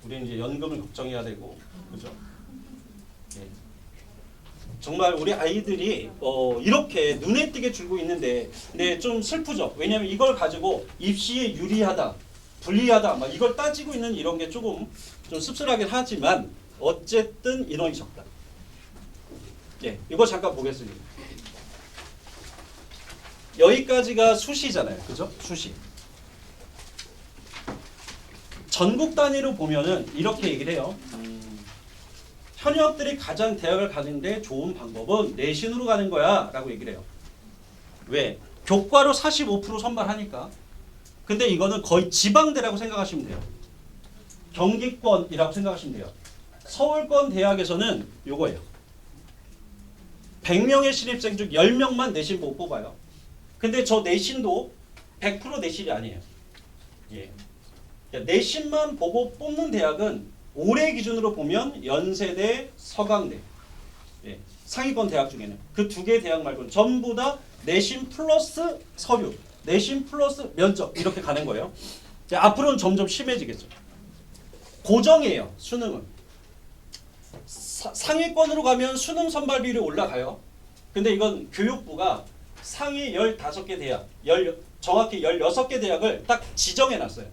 우리는 이제 연금을 걱정해야 되고, 그죠? 예. 정말 우리 아이들이 이렇게 눈에 띄게 줄고 있는데, 근데 좀 슬프죠. 왜냐하면 이걸 가지고 입시에 유리하다, 불리하다, 막 이걸 따지고 있는 이런 게 조금 좀 씁쓸하긴 하지만 어쨌든 인원이 적다. 예, 이거 잠깐 보겠습니다. 여기까지가 수시잖아요, 그죠? 수시. 전국 단위로 보면은 이렇게 얘기를 해요. 현역들이 가장 대학을 가는데 좋은 방법은 내신으로 가는 거야 라고 얘기를 해요. 왜? 교과로 45% 선발하니까. 근데 이거는 거의 지방대라고 생각하시면 돼요. 경기권이라고 생각하시면 돼요. 서울권 대학에서는 요거예요. 100명의 신입생 중 10명만 내신 못 뽑아요. 근데 저 내신도 100% 내신이 아니에요. 예. 내신만 보고 뽑는 대학은 올해 기준으로 보면 연세대, 서강대, 예. 상위권 대학 중에는 그 두 개 대학 말고는 전부 다 내신 플러스 서류, 내신 플러스 면접 이렇게 가는 거예요. 앞으로는 점점 심해지겠죠. 고정이에요. 수능은. 상위권으로 가면 수능 선발 비율이 올라가요. 근데 이건 교육부가 상위 15개 대학, 정확히 16개 대학을 딱 지정해 놨어요.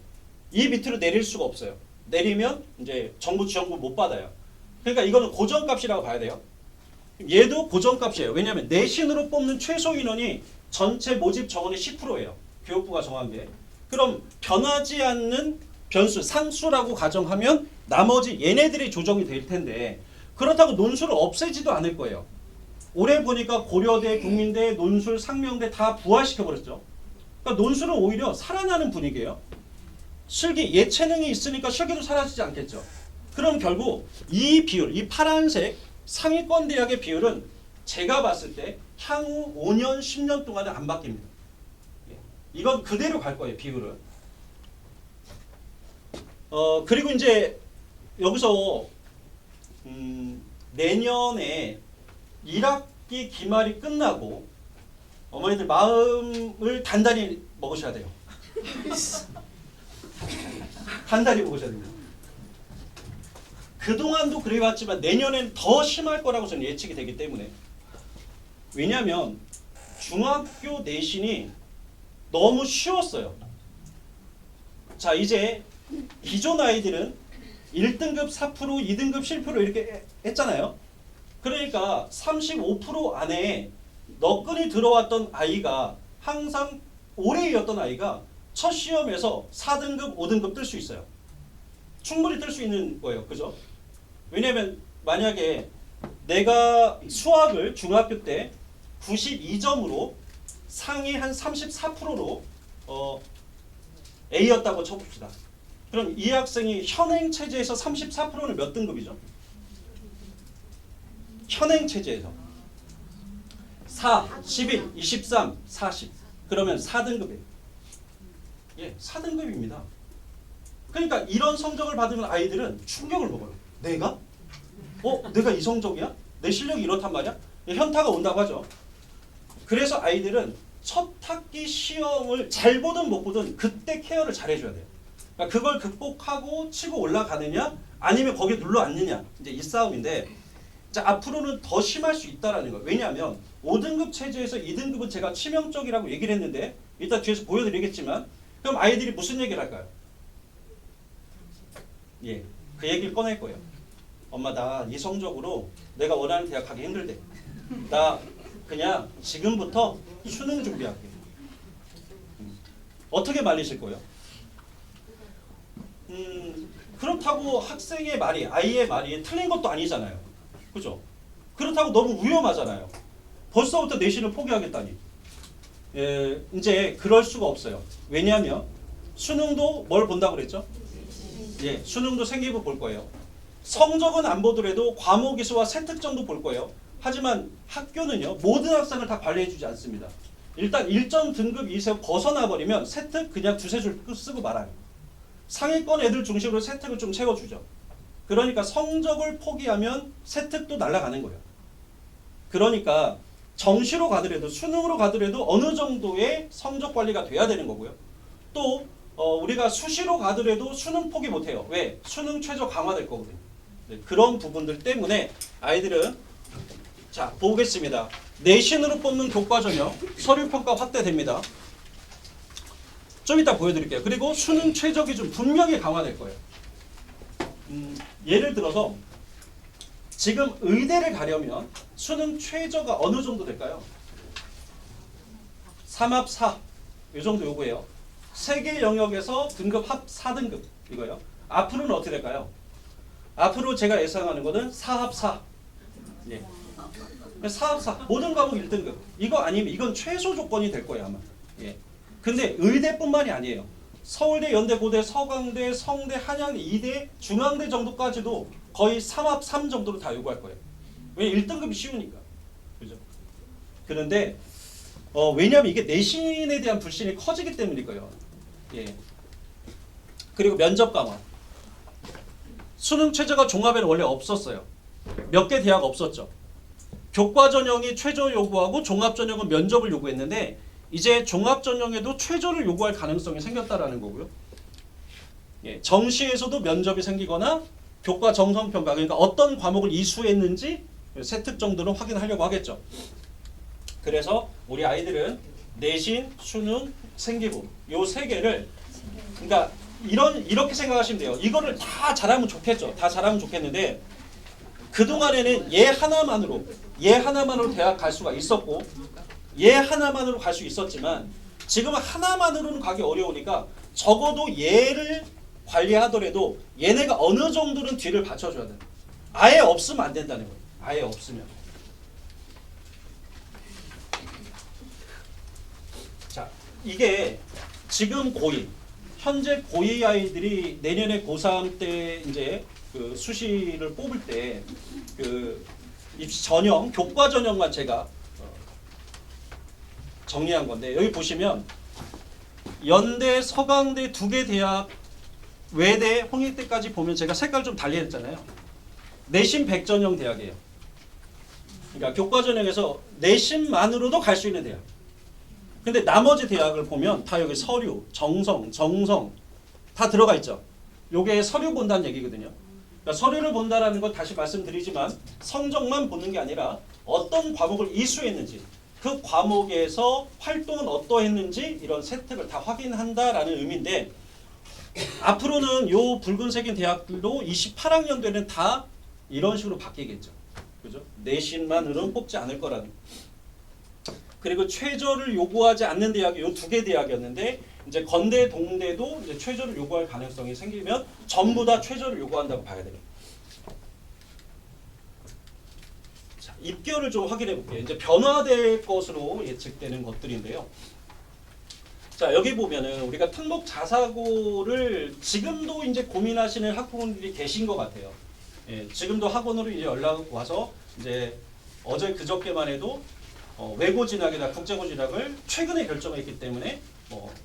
이 밑으로 내릴 수가 없어요. 내리면 이제 정부 지원금 못 받아요. 그러니까 이거는 고정값이라고 봐야 돼요. 얘도 고정값이에요. 왜냐하면 내신으로 뽑는 최소 인원이 전체 모집 정원의 10%예요. 교육부가 정한 게. 그럼 변하지 않는 변수, 상수라고 가정하면 나머지 얘네들이 조정이 될 텐데 그렇다고 논술을 없애지도 않을 거예요. 올해 보니까 고려대, 국민대, 논술, 상명대 다 부활시켜버렸죠. 그러니까 논술은 오히려 살아나는 분위기예요. 실기, 예체능이 있으니까 실기도 사라지지 않겠죠. 그럼 결국 이 비율, 이 파란색 상위권 대학의 비율은 제가 봤을 때 향후 5년, 10년 동안은 안 바뀝니다. 이건 그대로 갈 거예요, 비율은. 그리고 이제 여기서 내년에 1학기 기말이 끝나고 어머니들 마음을 단단히 먹으셔야 돼요. 단단히 먹으셔야 됩니다. 그동안도 그래왔지만 내년엔 더 심할 거라고 저는 예측이 되기 때문에. 왜냐하면 중학교 내신이 너무 쉬웠어요. 자, 이제 기존 아이들은 1등급 4%, 2등급 7% 이렇게 했잖아요. 그러니까 35% 안에 너끈히 들어왔던 아이가 항상 오래 이었던 아이가 첫 시험에서 4등급, 5등급 뜰 수 있어요. 충분히 뜰 수 있는 거예요. 그죠? 왜냐면 만약에 내가 수학을 중학교 때 92점으로 상위 한 34%로 A였다고 쳐봅시다. 그럼 이 학생이 현행 체제에서 34%는 몇 등급이죠? 현행 체제에서 4, 11, 23, 40 그러면 4등급이에요. 예, 4등급입니다. 그러니까 이런 성적을 받으면 아이들은 충격을 먹어요. 내가? 내가 이 성적이야? 내 실력이 이렇단 말이야? 현타가 온다고 하죠. 그래서 아이들은 첫 학기 시험을 잘 보든 못 보든 그때 케어를 잘 해줘야 돼요. 그러니까 그걸 극복하고 치고 올라가느냐 아니면 거기에 눌러 앉느냐 이제 이 싸움인데 자, 앞으로는 더 심할 수 있다라는 거예요. 왜냐하면 5등급 체제에서 2등급은 제가 치명적이라고 얘기를 했는데 이따 뒤에서 보여드리겠지만 그럼 아이들이 무슨 얘기를 할까요? 예, 그 얘기를 꺼낼 거예요. 엄마 나 이 성적으로 내가 원하는 대학 가기 힘들대. 나 그냥 지금부터 수능 준비할게. 어떻게 말리실 거예요? 그렇다고 학생의 말이 아이의 말이 틀린 것도 아니잖아요. 그죠? 그렇다고 너무 위험하잖아요. 벌써부터 내신을 포기하겠다니. 이제 그럴 수가 없어요. 왜냐하면 수능도 뭘 본다고 그랬죠? 예, 수능도 생기부 볼 거예요. 성적은 안 보더라도 과목 이수와 세특 정도 볼 거예요. 하지만 학교는요 모든 학생을 다 관리해주지 않습니다. 일단 일정 등급 이상 벗어나 버리면 세특 그냥 두세 줄 쓰고 말아요. 상위권 애들 중심으로 세특을 좀 채워주죠. 그러니까 성적을 포기하면 세특도 날아가는 거예요. 그러니까 정시로 가더라도 수능으로 가더라도 어느 정도의 성적 관리가 돼야 되는 거고요. 또 우리가 수시로 가더라도 수능 포기 못해요. 왜? 수능 최저 강화될 거거든요. 네, 그런 부분들 때문에 아이들은 자 보겠습니다. 내신으로 뽑는 교과전형 서류평가 확대됩니다. 좀 이따 보여드릴게요. 그리고 수능 최저 기준 분명히 강화될 거예요. 예를 들어서 지금 의대를 가려면 수능 최저가 어느 정도 될까요? 3합 4 이 정도 요구해요. 세 개 영역에서 등급 합 4등급 이거요. 앞으로는 어떻게 될까요? 앞으로 제가 예상하는 거는 4합 4. 예. 4합 4 모든 과목 1등급. 이거 아니면 이건 최소 조건이 될 거예요 아마. 예. 근데 의대뿐만이 아니에요. 서울대, 연대, 고대, 서강대, 성대, 한양대, 이대, 중앙대 정도까지도 거의 3합 3 정도로 다 요구할 거예요. 왜 1등급이 쉬우니까. 그죠? 그런데 왜냐하면 이게 내신에 대한 불신이 커지기 때문일 거예요. 예. 그리고 면접 강화. 수능 최저가 종합에는 원래 없었어요. 몇 개 대학 없었죠. 교과 전형이 최저 요구하고 종합 전형은 면접을 요구했는데 이제 종합 전형에도 최저를 요구할 가능성이 생겼다라는 거고요. 예, 정시에서도 면접이 생기거나 교과 정성 평가 그러니까 어떤 과목을 이수했는지 세특 정도는 확인하려고 하겠죠. 그래서 우리 아이들은 내신, 수능, 생기부 요 세 개를 그러니까 이렇게 생각하시면 돼요. 이거를 다 잘하면 좋겠죠. 다 잘하면 좋겠는데 그동안에는 얘 하나만으로 대학 갈 수가 있었고 얘 하나만으로 갈 수 있었지만 지금은 하나만으로는 가기 어려우니까 적어도 얘를 관리하더라도 얘네가 어느 정도는 뒤를 받쳐줘야 돼. 아예 없으면 안 된다는 거예요. 아예 없으면. 자, 이게 지금 고2 현재 고2 아이들이 내년에 고3 때 이제 그 수시를 뽑을 때 그 입시 전형 교과 전형만 제가 정리한 건데 여기 보시면 연대, 서강대 두 개 대학 외대, 홍익대까지 보면 제가 색깔 좀 달리 했잖아요. 내신 100전형 대학이에요. 그러니까 교과 전형에서 내신만으로도 갈 수 있는 대학. 근데 나머지 대학을 보면 다 여기 서류, 정성 다 들어가 있죠. 요게 서류 본다는 얘기거든요. 그러니까 서류를 본다라는 건 다시 말씀드리지만 성적만 보는 게 아니라 어떤 과목을 이수했는지 그 과목에서 활동은 어떠했는지 이런 세특을 다 확인한다라는 의미인데 앞으로는 요 붉은색인 대학들도 28학년도에는 다 이런 식으로 바뀌겠죠. 그죠? 내신만으로는 뽑지 않을 거라는. 그리고 최저를 요구하지 않는 대학이 요 두 개 대학이었는데 이제 건대, 동대도 이제 최저를 요구할 가능성이 생기면 전부 다 최저를 요구한다고 봐야 돼요. 자, 입결을 좀 확인해 볼게요. 이제 변화될 것으로 예측되는 것들인데요. 자, 여기 보면은 우리가 특목 자사고를 지금도 이제 고민하시는 학부모님들이 계신 것 같아요. 예, 지금도 학원으로 이제 연락 와서 이제 어제 그저께만 해도 외고 진학이나 국제고 진학을 최근에 결정했기 때문에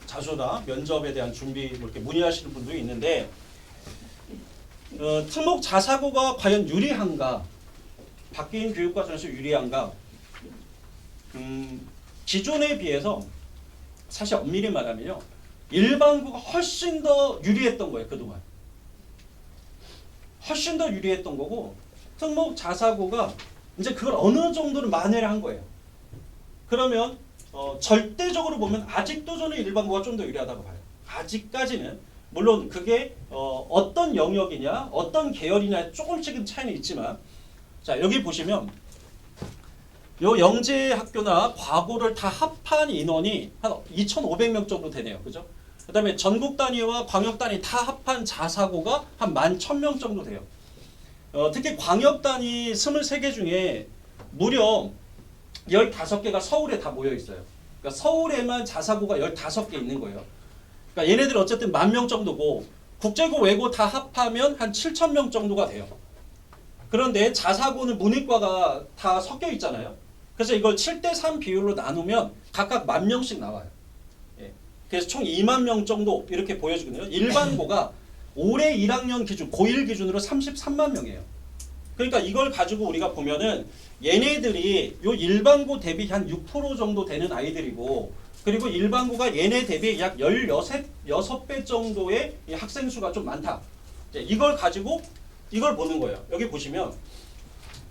자소나 면접에 대한 준비 이렇게 문의하시는 분들이 있는데 특목 자사고가 과연 유리한가? 바뀐 교육과정에서 유리한가? 기존에 비해서 사실 엄밀히 말하면요 일반고가 훨씬 더 유리했던 거예요. 그동안 훨씬 더 유리했던 거고 특목 자사고가 이제 그걸 어느 정도는 만회를 한 거예요. 그러면 절대적으로 보면 아직도 저는 일반고가 좀 더 유리하다고 봐요. 아직까지는 물론 그게 어떤 영역이냐 어떤 계열이냐 조금씩은 차이는 있지만 자 여기 보시면 요 영재학교나 과고를 다 합한 인원이 한 2,500명 정도 되네요. 그죠? 그 다음에 전국 단위와 광역 단위 다 합한 자사고가 한 11,000명 정도 돼요. 특히 광역 단위 23개 중에 무려 15개가 서울에 다 모여 있어요. 그러니까 서울에만 자사고가 15개 있는 거예요. 그러니까 얘네들 어쨌든 10,000명 정도고 국제고 외고 다 합하면 한 7,000명 정도가 돼요. 그런데 자사고는 문이과가 다 섞여 있잖아요. 그래서 이걸 7:3 비율로 나누면 각각 10,000명씩 나와요. 예. 그래서 총 20,000명 정도 이렇게 보여주거든요. 일반고가 올해 1학년 기준, 고1 기준으로 33만 명이에요. 그러니까 이걸 가지고 우리가 보면은 얘네들이 요 일반고 대비 한 6% 정도 되는 아이들이고 그리고 일반고가 얘네 대비 약 16배 정도의 이 학생 수가 좀 많다. 이걸 가지고 이걸 보는 거예요. 여기 보시면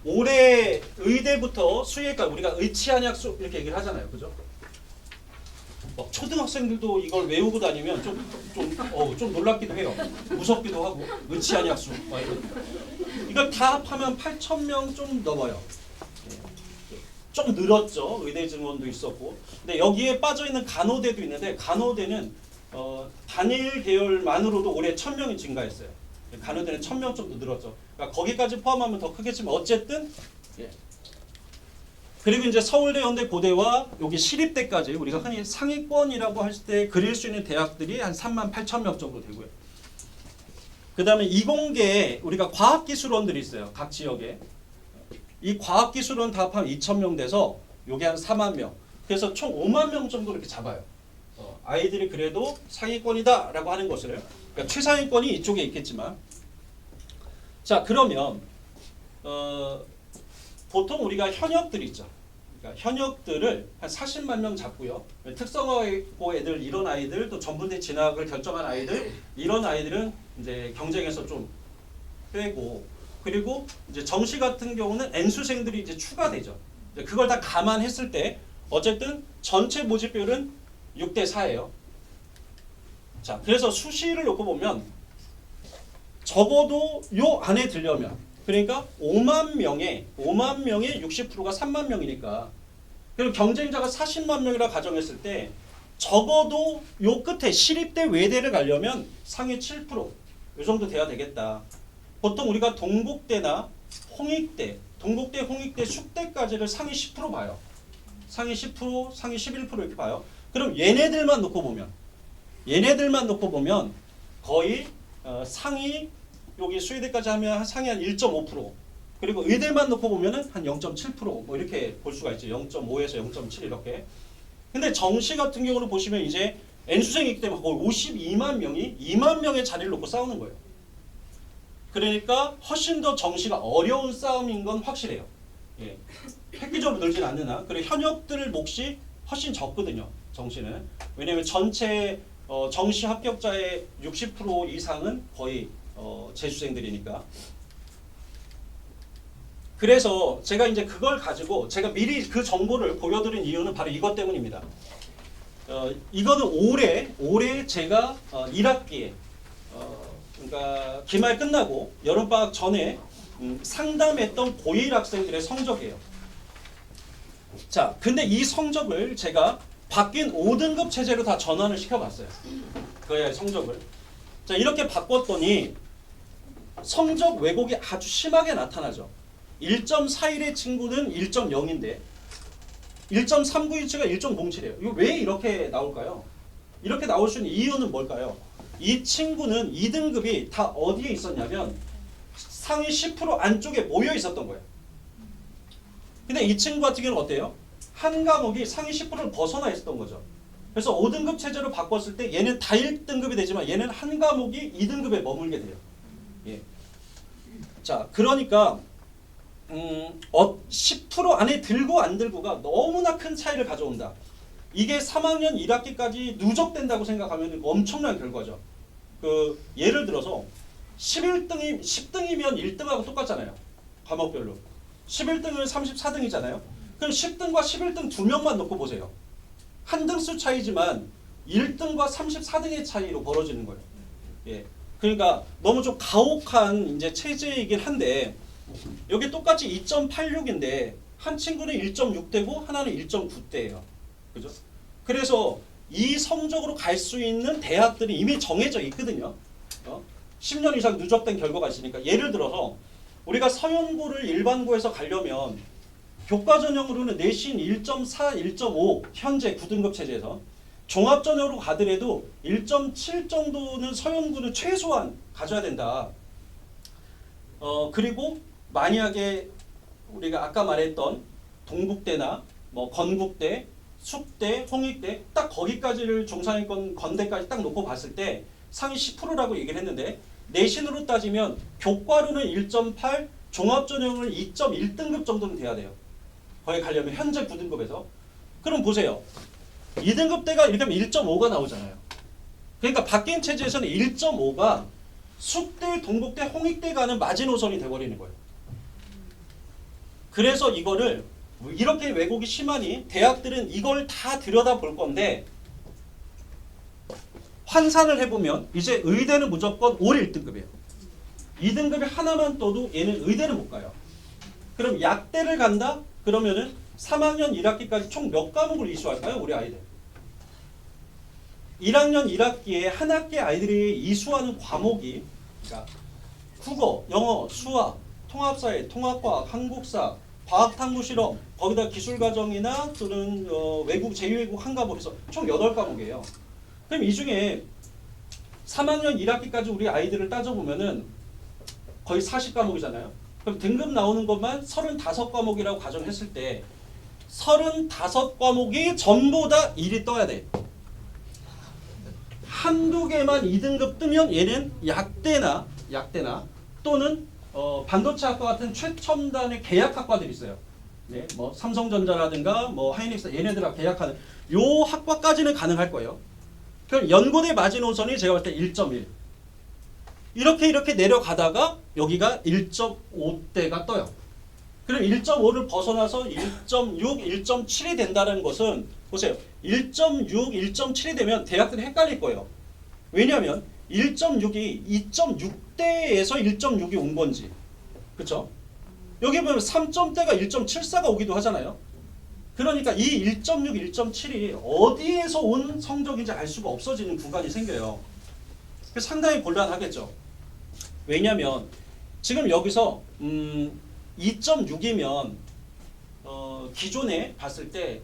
올해 의대부터 수의과 우리가 의치한약수 이렇게 얘기를 하잖아요. 그죠? 초등학생들도 이걸 외우고 다니면 좀 놀랍기도 해요. 무섭기도 하고 의치한약수 이걸 다 합하면 8,000명 좀 넘어요. 좀 늘었죠. 의대 증원도 있었고. 근데 여기에 빠져있는 간호대도 있는데 간호대는 단일 계열만으로도 올해 1,000명이 증가했어요. 간호대는 1,000명 정도 늘었죠. 그러니까 거기까지 포함하면 더 크겠지만 어쨌든 예. 그리고 이제 서울대, 연대, 고대와 여기 시립대까지 우리가 흔히 상위권이라고 할 때 그릴 수 있는 대학들이 한 38,000명 정도 되고요. 그 다음에 이공계에 우리가 과학기술원들이 있어요. 각 지역에. 이 과학기술원 다 합하면 2,000명 돼서 요게 한 4만 명. 그래서 총 5만 명 정도 이렇게 잡아요. 아이들이 그래도 상위권이다라고 하는 것을. 그러니까 최상위권이 이쪽에 있겠지만. 자 그러면 보통 우리가 현역들 있죠. 그러니까 현역들을 한 40만 명 잡고요. 특성화고 애들 이런 아이들 또 전문대 진학을 결정한 아이들 이런 아이들은 이제 경쟁에서 좀 빼고 그리고 이제 정시 같은 경우는 N수생들이 이제 추가되죠. 그걸 다 감안했을 때 어쨌든 전체 모집비율은 6:4예요. 자, 그래서 수시를 놓고 보면 적어도 요 안에 들려면 그러니까 5만 명의 60%가 3만 명이니까 그리고 경쟁자가 40만 명이라 가정했을 때 적어도 요 끝에 시립대 외대를 가려면 상위 7% 이 정도 돼야 되겠다. 보통 우리가 동국대나 홍익대, 동국대, 홍익대, 숙대까지를 상위 10% 봐요. 상위 10%, 상위 11% 이렇게 봐요. 그럼 얘네들만 놓고 보면 거의 상위 여기 수의대까지 하면 상위 한 1.5% 그리고 의대만 놓고 보면은 한 0.7% 이렇게 볼 수가 있죠. 0.5에서 0.7 이렇게. 근데 정시 같은 경우는 보시면 이제 N수생이기 때문에 거의 52만 명이 2만 명의 자리를 놓고 싸우는 거예요. 그러니까 훨씬 더 정시가 어려운 싸움인 건 확실해요. 예. 획기적으로 늘진 않느나 그리고 현역들 몫이 훨씬 적거든요. 정시는. 왜냐하면 전체 정시 합격자의 60% 이상은 거의 재수생들이니까. 그래서 제가 이제 그걸 가지고 제가 미리 그 정보를 보여드린 이유는 바로 이것 때문입니다. 이거는 올해 제가 1학기에 그러니까 기말 끝나고 여름방학 전에 상담했던 고1 학생들의 성적이에요. 자, 근데 이 성적을 제가 바뀐 5등급 체제로 다 전환을 시켜봤어요. 그의 성적을. 자, 이렇게 바꿨더니 성적 왜곡이 아주 심하게 나타나죠. 1.41의 친구는 1.0인데 1.391가 1.07이에요. 이거 왜 이렇게 나올까요? 이렇게 나올 수 있는 이유는 뭘까요? 이 친구는 2등급이 다 어디에 있었냐면 상위 10% 안쪽에 모여 있었던 거예요. 근데 이 친구 같은 경우는 어때요? 한 과목이 상위 10%를 벗어나 있었던 거죠. 그래서 5등급 체제로 바꿨을 때 얘는 다 1등급이 되지만 얘는 한 과목이 2등급에 머물게 돼요. 예. 자, 그러니까 10% 안에 들고 안 들고가 너무나 큰 차이를 가져온다. 이게 3학년 1학기까지 누적된다고 생각하면 엄청난 결과죠. 예를 들어서 10등이면 1등하고 똑같잖아요. 과목별로. 11등은 34등이잖아요. 그럼 10등과 11등 두 명만 놓고 보세요. 한 등수 차이지만 1등과 34등의 차이로 벌어지는 거예요. 예. 그러니까 너무 좀 가혹한 이제 체제이긴 한데 여기 똑같이 2.86인데 한 친구는 1.6대고 하나는 1.9대예요. 그죠? 그래서 이 성적으로 갈 수 있는 대학들이 이미 정해져 있거든요. 10년 이상 누적된 결과가 있으니까 예를 들어서 우리가 서연고를 일반고에서 가려면 교과 전형으로는 내신 1.4, 1.5 현재 9등급 체제에서 종합 전형으로 가더라도 1.7 정도는 서연고는 최소한 가져야 된다. 그리고 만약에 우리가 아까 말했던 동국대나 뭐 건국대, 숙대, 홍익대 딱 거기까지를 종상위권 건대까지 딱 놓고 봤을 때 상위 10%라고 얘기를 했는데 내신으로 따지면 교과로는 1.8, 종합전형은 2.1등급 정도는 돼야 돼요. 거기 가려면 현재 9등급에서. 그럼 보세요. 2등급대가 이렇게 하면 1.5가 나오잖아요. 그러니까 바뀐 체제에서는 1.5가 숙대, 동국대, 홍익대 가는 마지노선이 돼버리는 거예요. 그래서 이거를 이렇게 왜곡이 심하니 대학들은 이걸 다 들여다볼 건데 환산을 해보면 이제 의대는 무조건 올 1등급이에요. 2등급이 하나만 떠도 얘는 의대를 못 가요. 그럼 약대를 간다? 그러면은 3학년 1학기까지 총 몇 과목을 이수할까요? 우리 아이들. 1학년 1학기에 한 학기 아이들이 이수하는 과목이 그러니까 국어, 영어, 수학, 통합사회, 통합과학, 한국사, 과학탐구실험, 거기다 기술과정이나 또는 외국, 제2외국 한 과목에서 총 8과목이에요. 그럼 이 중에 3학년 1학기까지 우리 아이들을 따져보면은 거의 40과목이잖아요. 그럼 등급 나오는 것만 35과목이라고 가정했을 때 35과목이 전부 다 1이 떠야 돼. 한두 개만 2등급 뜨면 얘는 약대나 또는 반도체학과 같은 최첨단의 계약학과들이 있어요. 네, 뭐 삼성전자라든가 뭐 하이닉스 얘네들하고 계약하는 요 학과까지는 가능할 거예요. 그럼 연고대 마지노선이 제가 볼 때 1.1 이렇게 내려가다가 여기가 1.5대가 떠요. 그럼 1.5를 벗어나서 1.6, 1.7이 된다는 것은 보세요. 1.6, 1.7이 되면 대학들이 헷갈릴 거예요. 왜냐하면 1.6이 2.6대에서 1.6이 온 건지 그렇죠? 여기 보면 3점대가 1.74가 오기도 하잖아요. 그러니까 이 1.6, 1.7이 어디에서 온 성적인지 알 수가 없어지는 구간이 생겨요. 상당히 곤란하겠죠. 왜냐하면 지금 여기서 2.6이면 기존에 봤을 때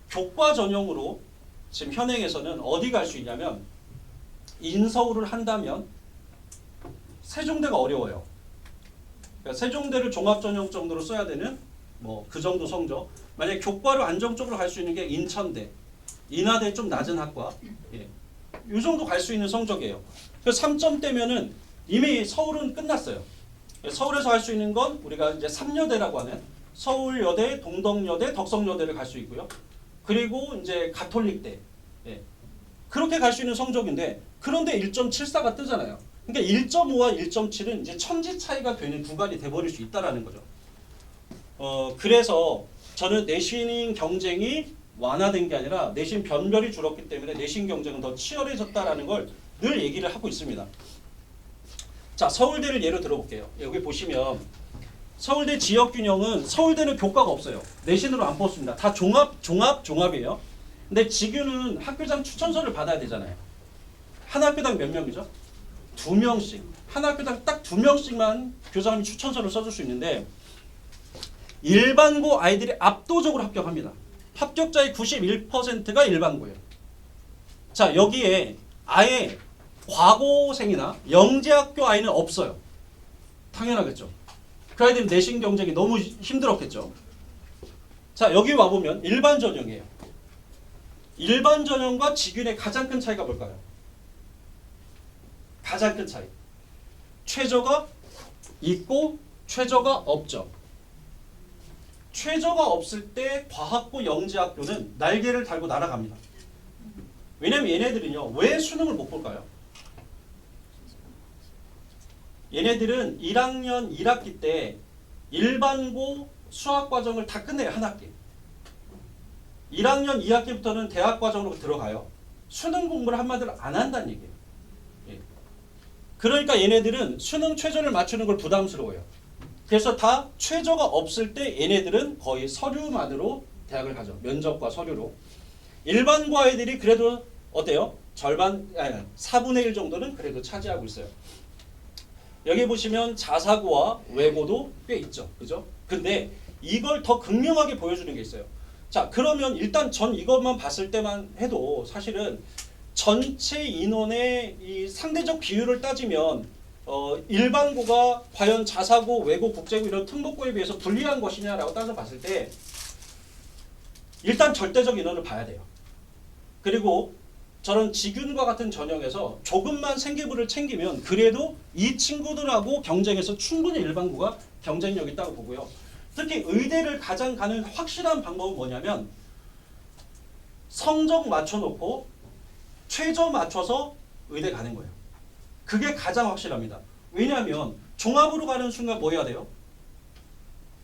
교과 전형으로 지금 현행에서는 어디 갈 수 있냐면 인서울을 한다면 세종대가 어려워요. 그러니까 세종대를 종합전형 정도로 써야 되는 뭐 그 정도 성적. 만약에 교과로 안정적으로 갈 수 있는 게 인천대, 인하대 좀 낮은 학과. 예. 이 정도 갈 수 있는 성적이에요. 그래서 3점대면은 이미 서울은 끝났어요. 서울에서 할 수 있는 건 우리가 이제 3여대라고 하는 서울여대, 동덕여대, 덕성여대를 갈 수 있고요. 그리고 이제 가톨릭대. 예. 그렇게 갈 수 있는 성적인데 그런데 1.74가 뜨잖아요. 그러니까 1.5와 1.7은 이제 천지 차이가 되는 구간이 돼버릴 수 있다라는 거죠. 그래서 저는 내신 경쟁이 완화된 게 아니라 내신 변별이 줄었기 때문에 내신 경쟁은 더 치열해졌다라는 걸 늘 얘기를 하고 있습니다. 자, 서울대를 예로 들어볼게요. 여기 보시면 서울대 지역균형은 서울대는 교과가 없어요. 내신으로 안 뽑습니다. 다 종합이에요. 근데 지규는 학교장 추천서를 받아야 되잖아요. 한 학교당 몇 명이죠? 2명씩. 한 학교당 딱 2명씩만 교장님이 추천서를 써줄 수 있는데 일반고 아이들이 압도적으로 합격합니다. 합격자의 91%가 일반고예요. 자, 여기에 아예 과고생이나 영재학교 아이는 없어요. 당연하겠죠. 그 아이들은 내신 경쟁이 너무 힘들었겠죠. 자, 여기 와보면 일반 전형이에요. 일반 전형과 지균의 가장 큰 차이가 뭘까요? 가장 큰 차이. 최저가 있고 최저가 없죠. 최저가 없을 때 과학고 영재학교는 날개를 달고 날아갑니다. 왜냐면 얘네들은요. 왜 수능을 못 볼까요? 얘네들은 1학년 1학기 때 일반고 수학과정을 다 끝내요. 한 학기. 1학년 2학기부터는 대학과정으로 들어가요. 수능 공부를 한마디로 안 한다는 얘기예요. 예. 그러니까 얘네들은 수능 최저를 맞추는 걸 부담스러워요. 그래서 다 최저가 없을 때 얘네들은 거의 서류만으로 대학을 가죠. 면접과 서류로. 일반고 아이들이 그래도 어때요? 절반, 아니 4분의 1 정도는 그래도 차지하고 있어요. 여기 보시면 자사고와 외고도 꽤 있죠. 그죠? 근데 이걸 더 극명하게 보여주는 게 있어요. 자, 그러면 일단 전 이것만 봤을 때만 해도 사실은 전체 인원의 이 상대적 비율을 따지면 일반고가 과연 자사고, 외고, 국제고 이런 특목고에 비해서 불리한 것이냐라고 따져 봤을 때 일단 절대적 인원을 봐야 돼요. 그리고 저는 지균과 같은 전형에서 조금만 생계부를 챙기면 그래도 이 친구들하고 경쟁해서 충분히 일반고가 경쟁력 있다고 보고요. 특히 의대를 가장 가는 확실한 방법은 뭐냐면 성적 맞춰놓고 최저 맞춰서 의대 가는 거예요. 그게 가장 확실합니다. 왜냐하면 종합으로 가는 순간 뭐 해야 돼요?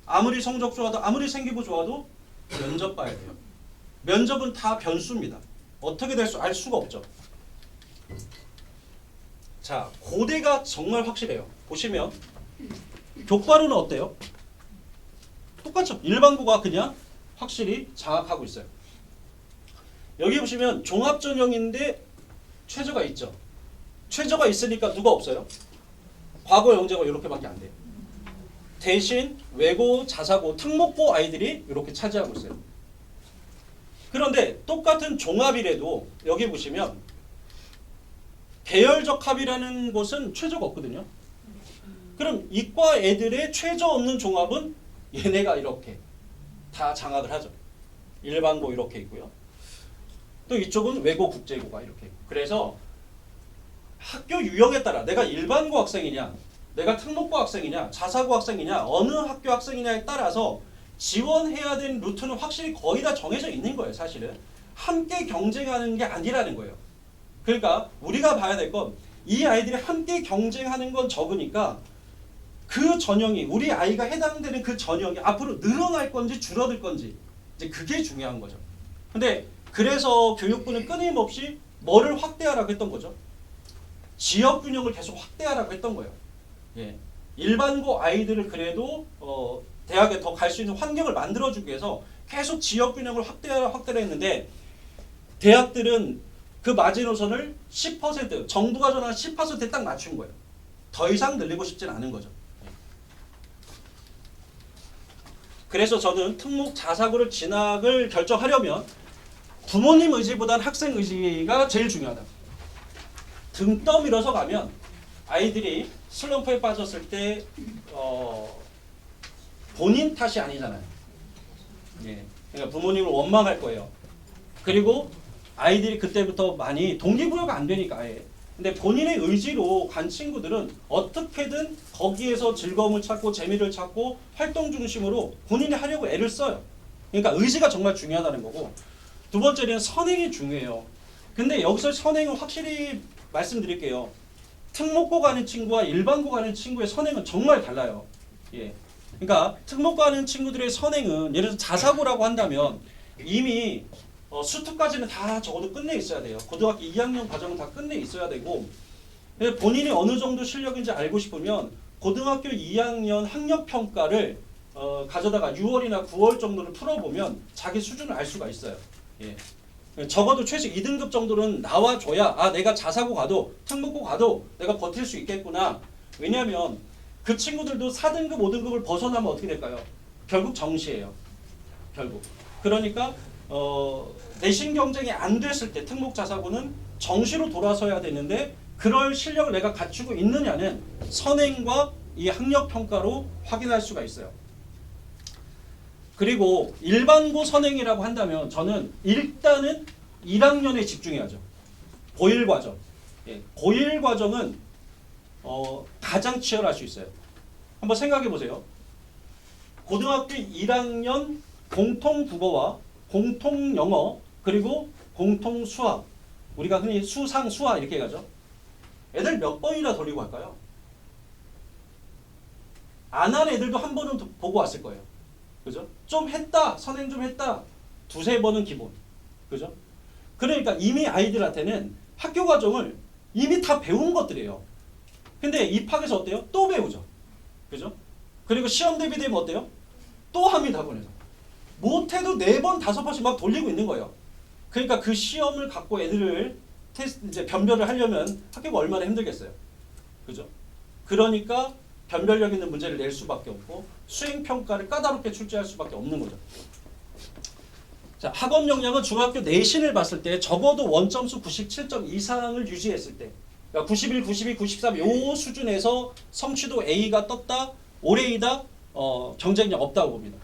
아무리 성적 좋아도 아무리 생기부 좋아도 면접 봐야 돼요. 면접은 다 변수입니다. 어떻게 될 수 알 수가 없죠. 자, 고대가 정말 확실해요. 보시면 교과로는 어때요? 똑같죠. 일반고가 그냥 확실히 장악하고 있어요. 여기 보시면 종합전형인데 최저가 있죠. 최저가 있으니까 누가 없어요? 과거 영재고 이렇게밖에 안 돼요. 대신 외고, 자사고, 특목고 아이들이 이렇게 차지하고 있어요. 그런데 똑같은 종합이라도 여기 보시면 계열적 합이라는 곳은 최저가 없거든요. 그럼 이과 애들의 최저 없는 종합은 얘네가 이렇게 다 장악을 하죠. 일반고 이렇게 있고요. 또 이쪽은 외고, 국제고가 이렇게 있고. 그래서 학교 유형에 따라 내가 일반고 학생이냐, 내가 특목고 학생이냐, 자사고 학생이냐, 어느 학교 학생이냐에 따라서 지원해야 되는 루트는 확실히 거의 다 정해져 있는 거예요. 사실은 함께 경쟁하는 게 아니라는 거예요. 그러니까 우리가 봐야 될 건 이 아이들이 함께 경쟁하는 건 적으니까 그 전형이 우리 아이가 해당되는 그 전형이 앞으로 늘어날 건지 줄어들 건지 이제 그게 중요한 거죠. 근데 그래서 교육부는 끊임없이 뭐를 확대하라고 했던 거죠? 지역 균형을 계속 확대하라고 했던 거예요. 예. 일반고 아이들을 그래도 대학에 더 갈 수 있는 환경을 만들어주기 위해서 계속 지역 균형을 확대를 했는데 대학들은 그 마지노선을 10% 정부가 정한 10%에 딱 맞춘 거예요. 더 이상 늘리고 싶진 않은 거죠. 그래서 저는 특목 자사고를 진학을 결정하려면 부모님 의지보단 학생 의지가 제일 중요하다. 등 떠밀어서 가면 아이들이 슬럼프에 빠졌을 때 본인 탓이 아니잖아요. 예. 그러니까 부모님을 원망할 거예요. 그리고 아이들이 그때부터 많이 동기부여가 안 되니까 아예. 근데 본인의 의지로 간 친구들은 어떻게든 거기에서 즐거움을 찾고 재미를 찾고 활동 중심으로 본인이 하려고 애를 써요. 그러니까 의지가 정말 중요하다는 거고, 두 번째는 선행이 중요해요. 근데 여기서 선행은 확실히 말씀드릴게요. 특목고 가는 친구와 일반고 가는 친구의 선행은 정말 달라요. 예. 그러니까 특목고 하는 친구들의 선행은 예를 들어 자사고라고 한다면 이미 수투까지는 다 적어도 끝내 있어야 돼요. 고등학교 2학년 과정은 다 끝내 있어야 되고 본인이 어느 정도 실력인지 알고 싶으면 고등학교 2학년 학력평가를 가져다가 6월이나 9월 정도를 풀어보면 자기 수준을 알 수가 있어요. 예. 적어도 최소 2등급 정도는 나와줘야 아 내가 자사고 가도 특목고 가도 내가 버틸 수 있겠구나. 왜냐하면 그 친구들도 4등급 5등급을 벗어나면 어떻게 될까요? 결국 정시예요. 결국. 그러니까 내신 경쟁이 안 됐을 때 특목 자사고는 정시로 돌아서야 되는데 그럴 실력을 내가 갖추고 있느냐는 선행과 이 학력평가로 확인할 수가 있어요. 그리고 일반고 선행이라고 한다면 저는 일단은 1학년에 집중해야죠. 고1 과정. 예, 고1 과정은 가장 치열할 수 있어요. 한번 생각해 보세요. 고등학교 1학년 공통 국어와 공통 영어 그리고 공통 수학 우리가 흔히 수상 수화 이렇게 가죠. 애들 몇 번이나 돌리고 할까요? 안 한 애들도 한 번은 보고 왔을 거예요. 그죠? 좀 했다, 선행 좀 했다, 두세 번은 기본. 그죠? 그러니까 이미 아이들한테는 학교 과정을 이미 다 배운 것들이에요. 근데 입학해서 어때요? 또 배우죠. 그죠? 그리고 시험 대비되면 어때요? 또 합니다, 학원에서. 못해도 4번, 5번씩 막 돌리고 있는 거예요. 그러니까 그 시험을 갖고 애들을 테스트, 이제 변별을 하려면 학교가 얼마나 힘들겠어요. 그죠? 그러니까 변별력 있는 문제를 낼 수밖에 없고 수행평가를 까다롭게 출제할 수밖에 없는 거죠. 자, 학업 역량은 중학교 내신을 봤을 때 적어도 원점수 97점 이상을 유지했을 때 그러니까 91, 92, 93 요 수준에서 성취도 A가 떴다, 올해이다 경쟁력 없다고 봅니다.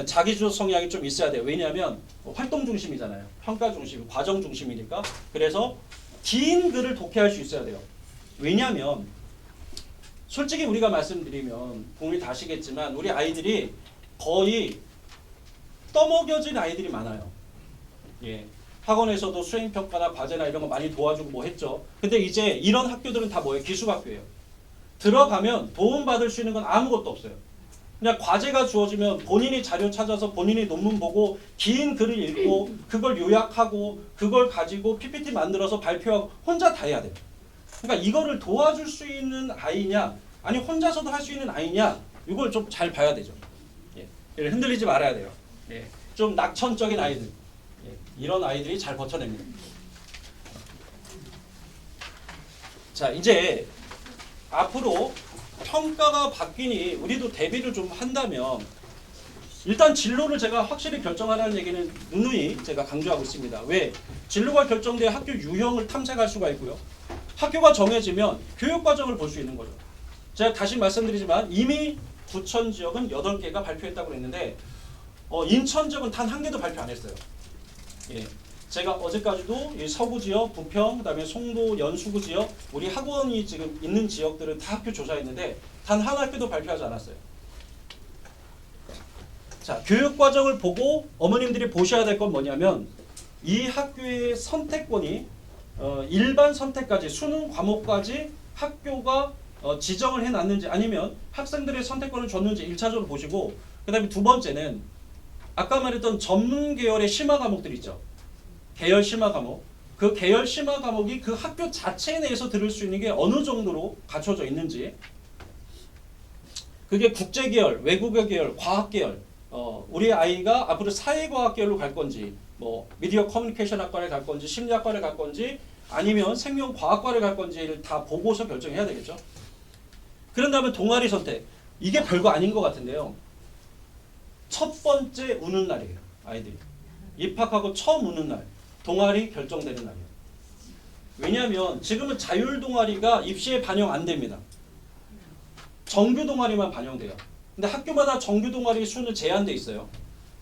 자기주도 성향이 좀 있어야 돼요. 왜냐하면 활동 중심이잖아요. 평가 중심, 과정 중심이니까. 그래서 긴 글을 독해할 수 있어야 돼요. 왜냐하면 솔직히 우리가 말씀드리면 부모님이 다 아시겠지만 우리 아이들이 거의 떠먹여진 아이들이 많아요. 예. 학원에서도 수행평가나 과제나 이런 거 많이 도와주고 뭐 했죠. 근데 이제 이런 학교들은 다 뭐예요? 기숙학교예요. 들어가면 도움받을 수 있는 건 아무것도 없어요. 그냥 과제가 주어지면 본인이 자료 찾아서 본인이 논문 보고 긴 글을 읽고 그걸 요약하고 그걸 가지고 PPT 만들어서 발표하고 혼자 다 해야 돼요. 그러니까 이거를 도와줄 수 있는 아이냐 아니 혼자서도 할 수 있는 아이냐 이걸 좀 잘 봐야 되죠. 예. 흔들리지 말아야 돼요. 예. 좀 낙천적인 아이들 예. 이런 아이들이 잘 버텨냅니다. 자 이제 앞으로 평가가 바뀌니 우리도 대비를 좀 한다면 일단 진로를 제가 확실히 결정하라는 얘기는 누누이 제가 강조하고 있습니다. 왜? 진로가 결정돼야 학교 유형을 탐색할 수가 있고요. 학교가 정해지면 교육과정을 볼 수 있는 거죠. 제가 다시 말씀드리지만 이미 부천 지역은 8개가 발표했다고 했는데 인천 지역은 단 1개도 발표 안 했어요. 예. 제가 어제까지도 이 서구 지역, 부평, 그다음에 송도, 연수구 지역 우리 학원이 지금 있는 지역들은 다 학교 조사했는데 단 한 학교도 발표하지 않았어요. 자, 교육 과정을 보고 어머님들이 보셔야 될 건 뭐냐면 이 학교의 선택권이 일반 선택까지 수능 과목까지 학교가 지정을 해놨는지 아니면 학생들의 선택권을 줬는지 1차적으로 보시고 그다음에 두 번째는 아까 말했던 전문 계열의 심화 과목들 있죠. 계열 심화 과목. 그 계열 심화 과목이 그 학교 자체 내에서 들을 수 있는 게 어느 정도로 갖춰져 있는지 그게 국제 계열, 외국어 계열, 과학 계열 우리 아이가 앞으로 사회과학 계열로 갈 건지 뭐 미디어 커뮤니케이션 학과를 갈 건지 심리학과를 갈 건지 아니면 생명과학과를 갈 건지를 다 보고서 결정해야 되겠죠. 그런 다음에 동아리 선택. 이게 별거 아닌 것 같은데요. 첫 번째 우는 날이에요. 아이들이. 입학하고 처음 우는 날. 동아리 결정되는 날이에요. 왜냐하면 지금은 자율 동아리가 입시에 반영 안 됩니다. 정규 동아리만 반영돼요. 근데 학교마다 정규 동아리 수는 제한돼 있어요.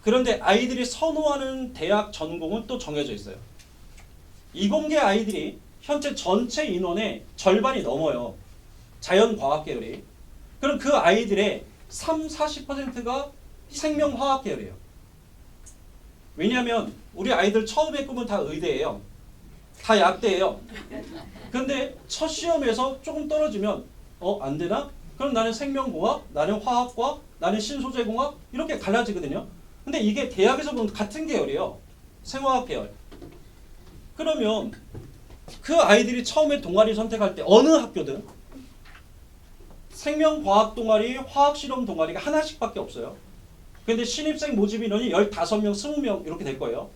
그런데 아이들이 선호하는 대학 전공은 또 정해져 있어요. 이공계 아이들이 현재 전체 인원의 절반이 넘어요. 자연과학 계열이. 그럼 그 아이들의 40%가 생명화학 계열이에요. 왜냐하면 우리 아이들 처음에 꿈은 다 의대예요. 다 약대예요. 근데 첫 시험에서 조금 떨어지면 안 되나? 그럼 나는 생명공학, 나는 화학과학, 나는 신소재공학 이렇게 갈라지거든요. 근데 이게 대학에서 보면 같은 계열이에요. 생화학 계열. 그러면 그 아이들이 처음에 동아리 선택할 때 어느 학교든 생명과학 동아리, 화학실험 동아리가 하나씩밖에 없어요. 근데 신입생 모집 인원이 15명, 20명 이렇게 될 거예요.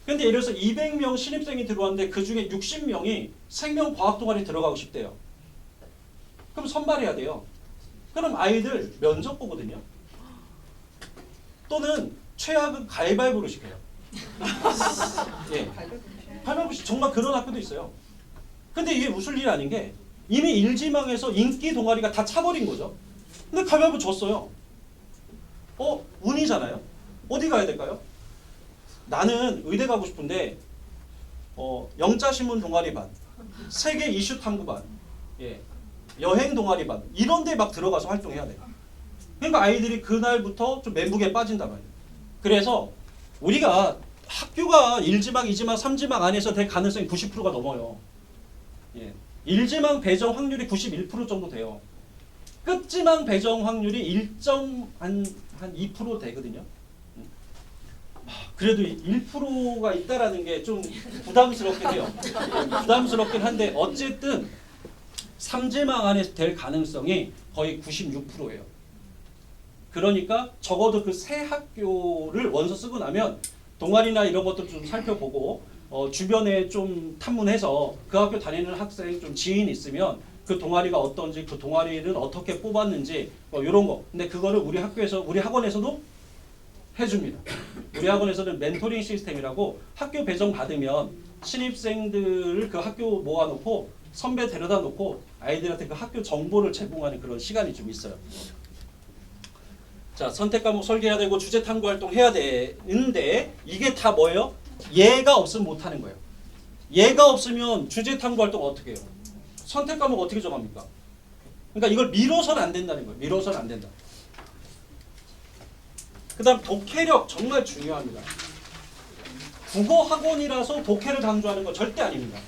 근데 예를 들어서 200명 신입생이 들어왔는데 그 중에 60명이 생명과학 동아리 들어가고 싶대요. 그럼 선발해야 돼요. 그럼 아이들 면접 보거든요. 또는 최악은 가위바위보로 시켜요. 예. 가위바위보 정말 그런 학교도 있어요. 근데 이게 웃을 일 아닌 게 이미 일지망에서 인기 동아리가 다 차버린 거죠. 근데 가위바위보 졌어요. 운이잖아요. 어디 가야 될까요? 나는 의대 가고 싶은데 영자신문 동아리 반, 세계 이슈 탐구 반, 예, 여행 동아리 반 이런 데 막 들어가서 활동해야 돼요. 그러니까 아이들이 그날부터 좀 멘붕에 빠진단 말이에요. 그래서 우리가 학교가 1지망, 2지망, 3지망 안에서 될 가능성이 90%가 넘어요. 예. 1지망 배정 확률이 91% 정도 돼요. 끝지망 배정 확률이 1.2% 되거든요. 그래도 1%가 있다라는 게 좀 부담스럽긴 해요. 부담스럽긴 한데 어쨌든 3지망 안에 될 가능성이 거의 96%예요. 그러니까 적어도 그 새 학교를 원서 쓰고 나면 동아리나 이런 것도 좀 살펴보고 주변에 좀 탐문해서 그 학교 다니는 학생 좀 지인 있으면 그 동아리가 어떤지 그 동아리를 어떻게 뽑았는지 이런 거. 근데 그거를 우리 학교에서 우리 학원에서도 해줍니다. 우리 학원에서는 멘토링 시스템이라고 학교 배정 받으면 신입생들을 그 학교 모아놓고 선배 데려다 놓고 아이들한테 그 학교 정보를 제공하는 그런 시간이 좀 있어요. 자, 선택 과목 설계해야 되고 주제 탐구 활동 해야 되는데 이게 다 뭐예요? 얘가 없으면 못하는 거예요. 얘가 없으면 주제 탐구 활동 어떻게 해요? 선택 과목 어떻게 정합니까? 그러니까 이걸 미뤄서는 안 된다는 거예요. 미뤄서는 안 된다. 그 다음 독해력 정말 중요합니다. 국어 학원이라서 독해를 강조하는 건 절대 아닙니다.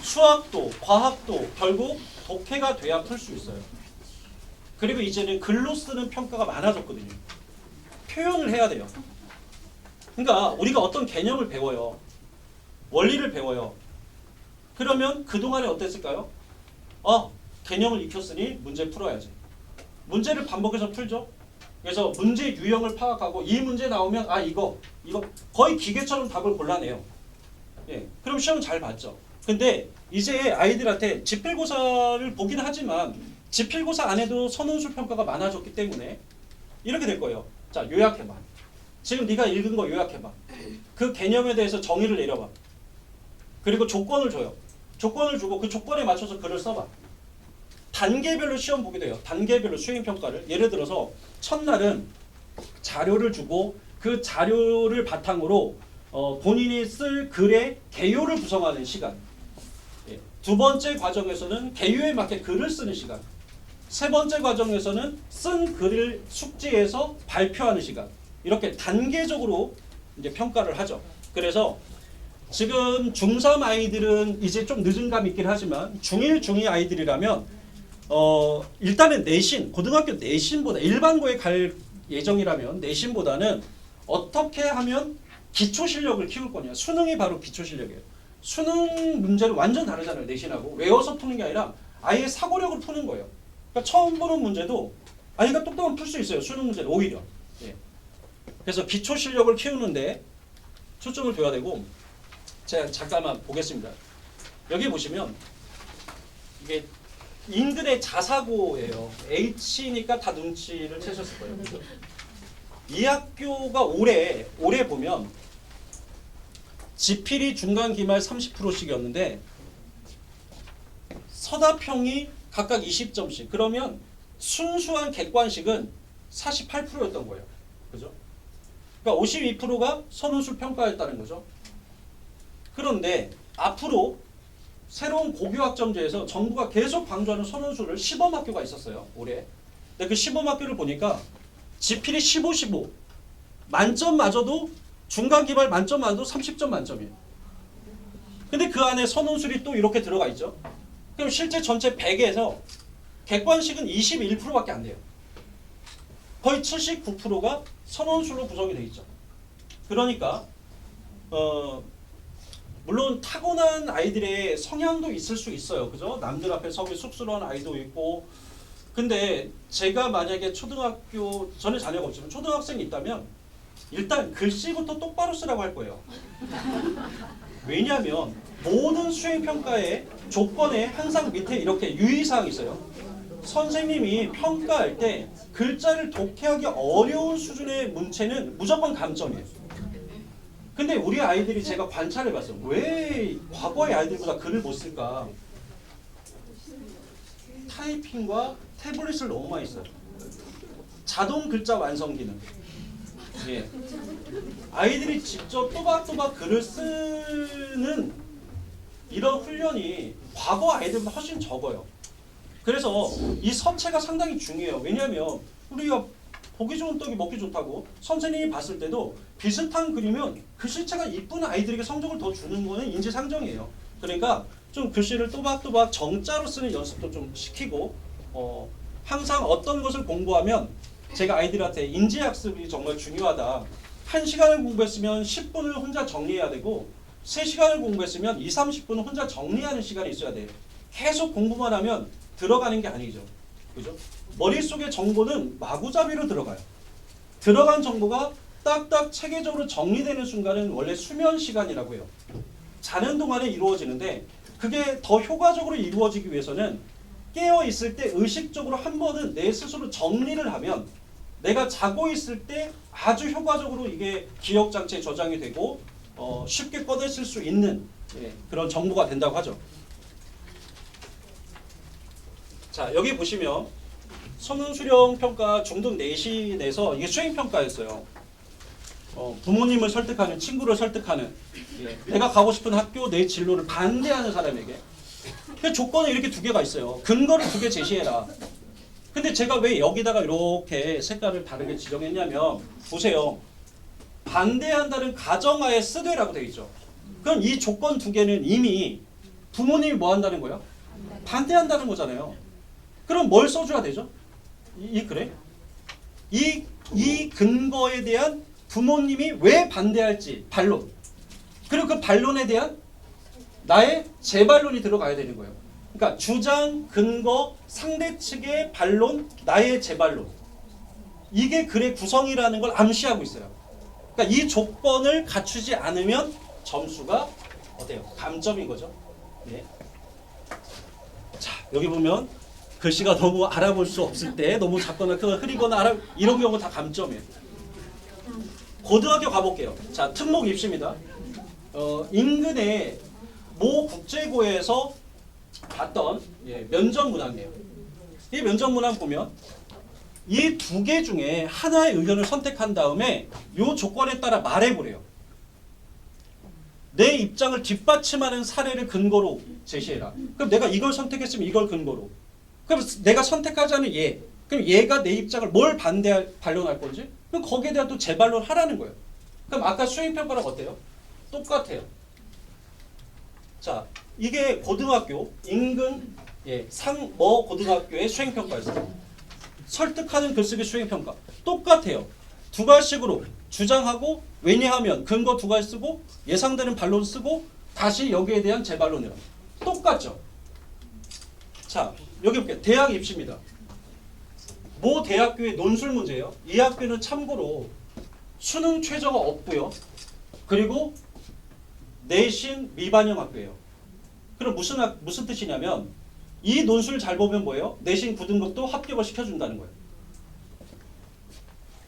수학도 과학도 결국 독해가 돼야 풀 수 있어요. 그리고 이제는 글로 쓰는 평가가 많아졌거든요. 표현을 해야 돼요. 그러니까 우리가 어떤 개념을 배워요. 원리를 배워요. 그러면 그동안에 어땠을까요? 개념을 익혔으니 문제 풀어야지. 문제를 반복해서 풀죠. 그래서 문제 유형을 파악하고 이 문제 나오면 이거 거의 기계처럼 답을 골라내요. 예, 그럼 시험 잘 봤죠. 근데 이제 아이들한테 지필고사를 보긴 하지만 지필고사 안에도 선운술 평가가 많아졌기 때문에 이렇게 될 거예요. 자, 요약해봐. 지금 네가 읽은 거 요약해봐. 그 개념에 대해서 정의를 내려봐. 그리고 조건을 줘요. 조건을 주고 그 조건에 맞춰서 글을 써봐. 단계별로 시험 보게 돼요. 단계별로 수행평가를. 예를 들어서 첫날은 자료를 주고 그 자료를 바탕으로 본인이 쓸 글의 개요를 구성하는 시간. 두 번째 과정에서는 개요에 맞게 글을 쓰는 시간. 세 번째 과정에서는 쓴 글을 숙지해서 발표하는 시간. 이렇게 단계적으로 이제 평가를 하죠. 그래서 지금 중3 아이들은 이제 좀 늦은 감이 있긴 하지만 중1, 중2 아이들이라면 일단은 내신, 고등학교 내신보다 일반고에 갈 예정이라면 내신보다는 어떻게 하면 기초 실력을 키울 거냐. 수능이 바로 기초 실력이에요. 수능 문제는 완전 다르잖아요. 내신하고. 외워서 푸는 게 아니라 아예 사고력을 푸는 거예요. 그러니까 처음 보는 문제도 아이가 똑똑하면 풀 수 있어요. 수능 문제는 오히려. 예. 그래서 기초 실력을 키우는데 초점을 둬야 되고 제가 잠깐만 보겠습니다. 여기 보시면 이게 인근의 자사고예요. H니까 다 눈치를 채셨을 거예요. 그렇죠? 이 학교가 올해 보면 지필이 중간 기말 30%씩이었는데 서답형이 각각 20점씩. 그러면 순수한 객관식은 48%였던 거예요. 그죠? 그러니까 52%가 선운술 평가였다는 거죠. 그런데 앞으로 새로운 고교학점제에서 정부가 계속 강조하는 선운술을 시범학교가 있었어요. 올해. 근데 그 시범학교를 보니까 지필이 15, 15. 만점 맞아도 중간 기말 만점 맞아도 30점 만점이에요. 근데 그 안에 선운술이 또 이렇게 들어가 있죠. 그럼 실제 전체 100에서 객관식은 21%밖에 안 돼요. 거의 79%가 선원수로 구성이 돼 있죠. 그러니까 물론 타고난 아이들의 성향도 있을 수 있어요. 그죠? 남들 앞에 서기 쑥스러운 아이도 있고. 근데 제가 만약에 초등학교, 전에 자녀가 없지만 초등학생이 있다면 일단 글씨부터 똑바로 쓰라고 할 거예요. 왜냐하면 모든 수행평가의 조건에 항상 밑에 이렇게 유의사항이 있어요. 선생님이 평가할 때 글자를 독해하기 어려운 수준의 문체는 무조건 감점이에요. 근데 우리 아이들이 제가 관찰해봤어요. 왜 과거의 아이들보다 글을 못 쓸까? 타이핑과 태블릿을 너무 많이 써요. 자동 글자 완성 기능. 예. 아이들이 직접 또박또박 글을 쓰는 이런 훈련이 과거 아이들보다 훨씬 적어요. 그래서 이 서체가 상당히 중요해요. 왜냐하면 우리가 보기 좋은 떡이 먹기 좋다고 선생님이 봤을 때도 비슷한 그림은 글씨체가 이쁜 아이들에게 성적을 더 주는 거는 인지상정이에요. 그러니까 좀 글씨를 또박또박 정자로 쓰는 연습도 좀 시키고 항상 어떤 것을 공부하면 제가 아이들한테 인지학습이 정말 중요하다. 1시간을 공부했으면 10분을 혼자 정리해야 되고 3시간을 공부했으면 2, 30분은 혼자 정리하는 시간이 있어야 돼요. 계속 공부만 하면 들어가는 게 아니죠. 그죠? 머릿속에 정보는 마구잡이로 들어가요. 들어간 정보가 딱딱 체계적으로 정리되는 순간은 원래 수면 시간이라고 해요. 자는 동안에 이루어지는데 그게 더 효과적으로 이루어지기 위해서는 깨어 있을 때 의식적으로 한 번은 내 스스로 정리를 하면 내가 자고 있을 때 아주 효과적으로 이게 기억 장치에 저장이 되고 쉽게 꺼냈을 수 있는 그런 정보가 된다고 하죠. 자, 여기 보시면 선운수령 평가 중등 내신에서 이게 수행 평가였어요. 부모님을 설득하는, 친구를 설득하는, 내가 가고 싶은 학교, 내 진로를 반대하는 사람에게 조건은 이렇게 두 개가 있어요. 근거를 두 개 제시해라. 근데 제가 왜 여기다가 이렇게 색깔을 다르게 지정했냐면 보세요. 반대한다는 가정하에 쓰되라고 되어 있죠. 그럼 이 조건 두 개는 이미 부모님이 뭐 한다는 거예요? 반대한다는 거잖아요. 그럼 뭘 써줘야 되죠? 그래? 이 근거에 대한 부모님이 왜 반대할지 반론. 그리고 그 반론에 대한 나의 재반론이 들어가야 되는 거예요. 그러니까 주장, 근거, 상대 측의 반론, 나의 재반론. 이게 글의 구성이라는 걸 암시하고 있어요. 그러니까 이 조건을 갖추지 않으면 점수가 어때요? 감점인 거죠. 네. 자, 여기 보면 글씨가 너무 알아볼 수 없을 때 너무 작거나 흐리거나 이런 경우 다 감점이에요. 고등학교 가볼게요. 자, 특목 입시입니다. 인근의 모 국제고에서 봤던 면접 문항이에요. 이 면접 문항 보면 이 두 개 중에 하나의 의견을 선택한 다음에 이 조건에 따라 말해보래요. 내 입장을 뒷받침하는 사례를 근거로 제시해라. 그럼 내가 이걸 선택했으면 이걸 근거로. 그럼 내가 선택하지 않은 얘. 그럼 얘가 내 입장을 뭘 반론할 건지? 그럼 거기에 대한 또 재반론 하라는 거예요. 그럼 아까 수행평가랑 어때요? 똑같아요. 자, 이게 고등학교 인근 상뭐 고등학교의 수행평가였어요. 설득하는 글쓰기 수행평가 똑같아요. 두 가지식으로 주장하고 왜냐하면 근거 두 가지 쓰고 예상되는 반론 쓰고 다시 여기에 대한 재반론이라 똑같죠. 자, 여기 볼게요. 대학 입시입니다. 모 대학교의 논술 문제예요. 이 학교는 참고로 수능 최저가 없고요. 그리고 내신 미반영 학교예요. 그럼 무슨 뜻이냐면 이 논술 잘 보면 뭐예요? 내신 9등급도 합격을 시켜준다는 거예요.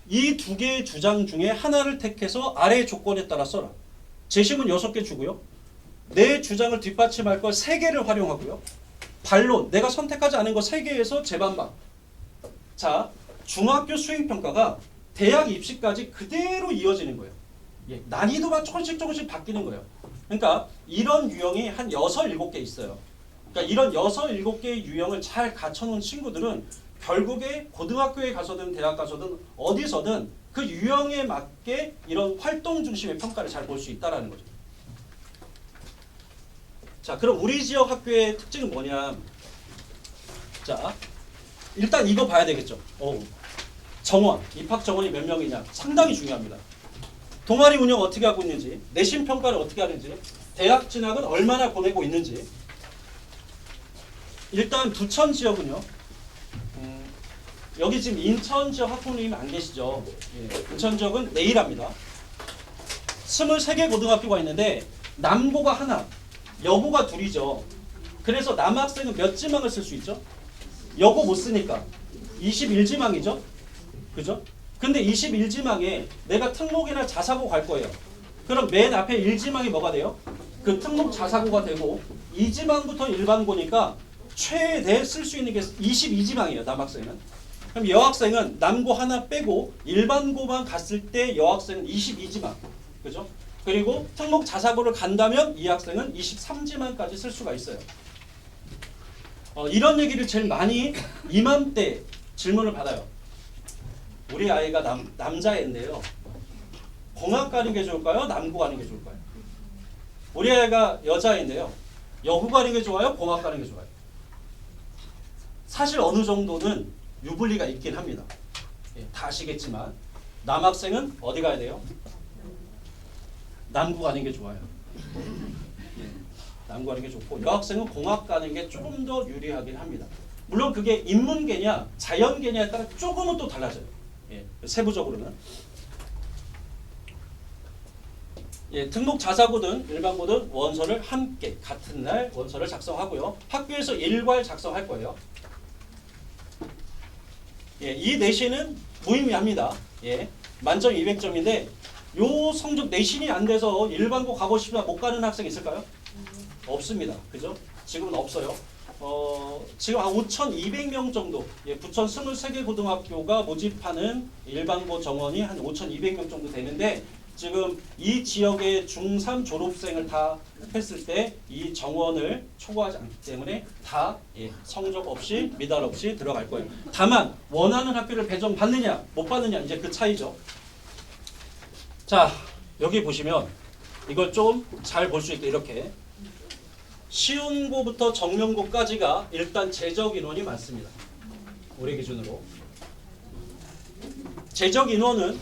이 두 개의 주장 중에 하나를 택해서 아래의 조건에 따라 써라. 제시문 6개 주고요. 내 주장을 뒷받침할 걸 3개를 활용하고요. 반론, 내가 선택하지 않은 거 3개에서 재반박. 자, 중학교 수행평가가 대학 입시까지 그대로 이어지는 거예요. 난이도만 조금씩 바뀌는 거예요. 그러니까 이런 유형이 한 6, 7개 있어요. 그러니까 이런 6, 7개의 유형을 잘 갖춰놓은 친구들은 결국에 고등학교에 가서든 대학 가서든 어디서든 그 유형에 맞게 이런 활동 중심의 평가를 잘 볼 수 있다는 거죠. 자, 그럼 우리 지역 학교의 특징은 뭐냐? 자, 일단 이거 봐야 되겠죠. 정원, 입학 정원이 몇 명이냐 상당히 중요합니다. 동아리 운영 어떻게 하고 있는지, 내신 평가를 어떻게 하는지, 대학 진학은 얼마나 보내고 있는지. 일단 부천 지역은요. 여기 지금 인천 지역 학부모님이 안 계시죠. 예, 인천 지역은 내일 합니다. 23개 고등학교가 있는데 남고가 하나, 여고가 둘이죠. 그래서 남학생은 몇 지망을 쓸 수 있죠? 여고 못 쓰니까 21지망이죠. 그죠? 근데 21지망에 내가 특목이나 자사고 갈 거예요. 그럼 맨 앞에 1지망이 뭐가 돼요? 그 특목 자사고가 되고 2지망부터 일반고니까 최대 쓸 수 있는 게 22지망이에요. 남학생은. 그럼 여학생은 남고 하나 빼고 일반고만 갔을 때 여학생은 22지망. 그죠? 그리고 특목 자사고를 간다면 이 학생은 23지망까지 쓸 수가 있어요. 이런 얘기를 제일 많이 이맘때 질문을 받아요. 우리 아이가 남자애인데요. 공학 가는 게 좋을까요? 남고 가는 게 좋을까요? 우리 아이가 여자애인데요. 여고 가는 게 좋아요? 공학 가는 게 좋아요? 사실 어느 정도는 유불리가 있긴 합니다. 예, 다 아시겠지만 남학생은 어디 가야 돼요? 남고 가는 게 좋아요. 예, 남고 가는 게 좋고 여학생은 공학 가는 게 조금 더 유리하긴 합니다. 물론 그게 인문계냐 자연계냐에 따라 조금은 또 달라져요. 예, 세부적으로는. 예, 특목 자사고든 일반고든 원서를 함께 같은 날 원서를 작성하고요. 학교에서 일괄 작성할 거예요. 예, 이 내신은 무의미합니다. 예, 만점 200점인데 요 성적 내신이 안 돼서 일반고 가고 싶으면 못 가는 학생 있을까요? 없습니다. 그죠? 지금은 없어요. 지금 한 5,200명 정도, 예, 부천 23개 고등학교가 모집하는 일반고 정원이 한 5,200명 정도 되는데 지금 이 지역의 중3 졸업생을 다 했을 때 이 정원을 초과하지 않기 때문에 다 예, 성적 없이 미달 없이 들어갈 거예요. 다만 원하는 학교를 배정받느냐 못 받느냐 이제 그 차이죠. 자, 여기 보시면 이걸 좀 잘 볼 수 있게 이렇게 쉬운 고부터 정명고까지가 일단 재적 인원이 많습니다. 우리 기준으로. 재적 인원은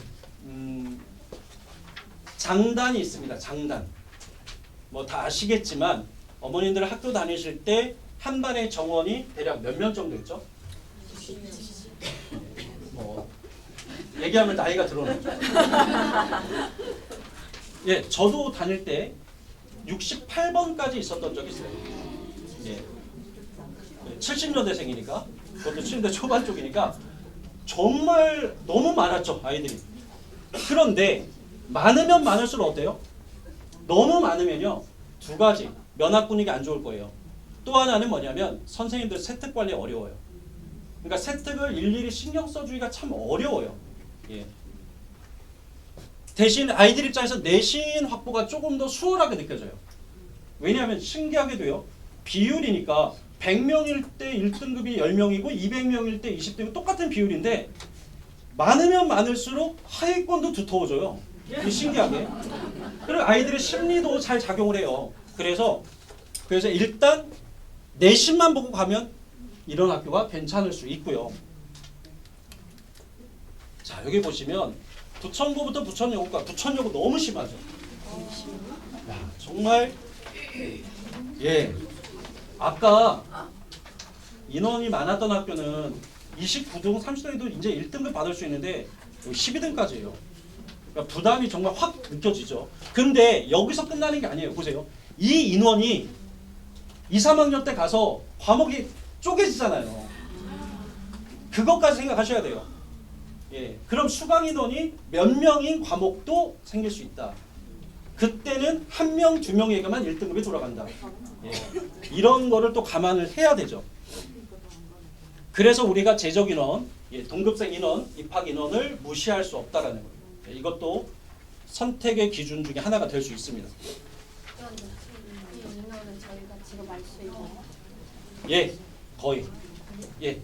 장단이 있습니다. 장단. 뭐 다 아시겠지만 어머님들 학교 다니실 때 한 반의 정원이 대략 몇 명 정도 있죠? 뭐 얘기하면 나이가 들어오죠. 예, 저도 다닐 때 68번까지 있었던 적이 있어요. 예. 70년대생이니까 그것도 70대 초반 쪽이니까 정말 너무 많았죠, 아이들이. 그런데 많으면 많을수록 어때요? 너무 많으면요, 두 가지. 면학 분위기 안 좋을 거예요. 또 하나는 뭐냐면 선생님들 세특 관리 어려워요. 그러니까 세특을 일일이 신경 써주기가 참 어려워요. 예. 대신 아이들 입장에서 내신 확보가 조금 더 수월하게 느껴져요. 왜냐하면 신기하게도요, 비율이니까 100명일 때 1등급이 10명이고 200명일 때 20등급 똑같은 비율인데 많으면 많을수록 하위권도 두터워져요. 신기하게. 그리고 아이들의 심리도 잘 작용을 해요. 그래서 일단 내신만 보고 가면 이런 학교가 괜찮을 수 있고요. 자, 여기 보시면 부천고부터 부천여고가 부천여고 너무 심하죠. 야, 정말 예. 아까 인원이 많았던 학교는 29등, 30등에도 이제 1등급 받을 수 있는데 12등까지예요. 그러니까 부담이 정말 확 느껴지죠. 근데 여기서 끝나는 게 아니에요. 보세요. 이 인원이 2, 3학년 때 가서 과목이 쪼개지잖아요. 그것까지 생각하셔야 돼요. 예, 그럼 수강 인원이 몇 명인 과목도 생길 수 있다. 그때는 한 명, 두 명에게만 1등급이 돌아간다. 예, 이런 거를 또 감안을 해야 되죠. 그래서 우리가 재적 인원, 예, 동급생 인원, 입학 인원을 무시할 수 없다라는 거예요. 예, 이것도 선택의 기준 중에 하나가 될 수 있습니다. 이 인원은 저희가 지금 알 수 있나요? 예, 거의. 예,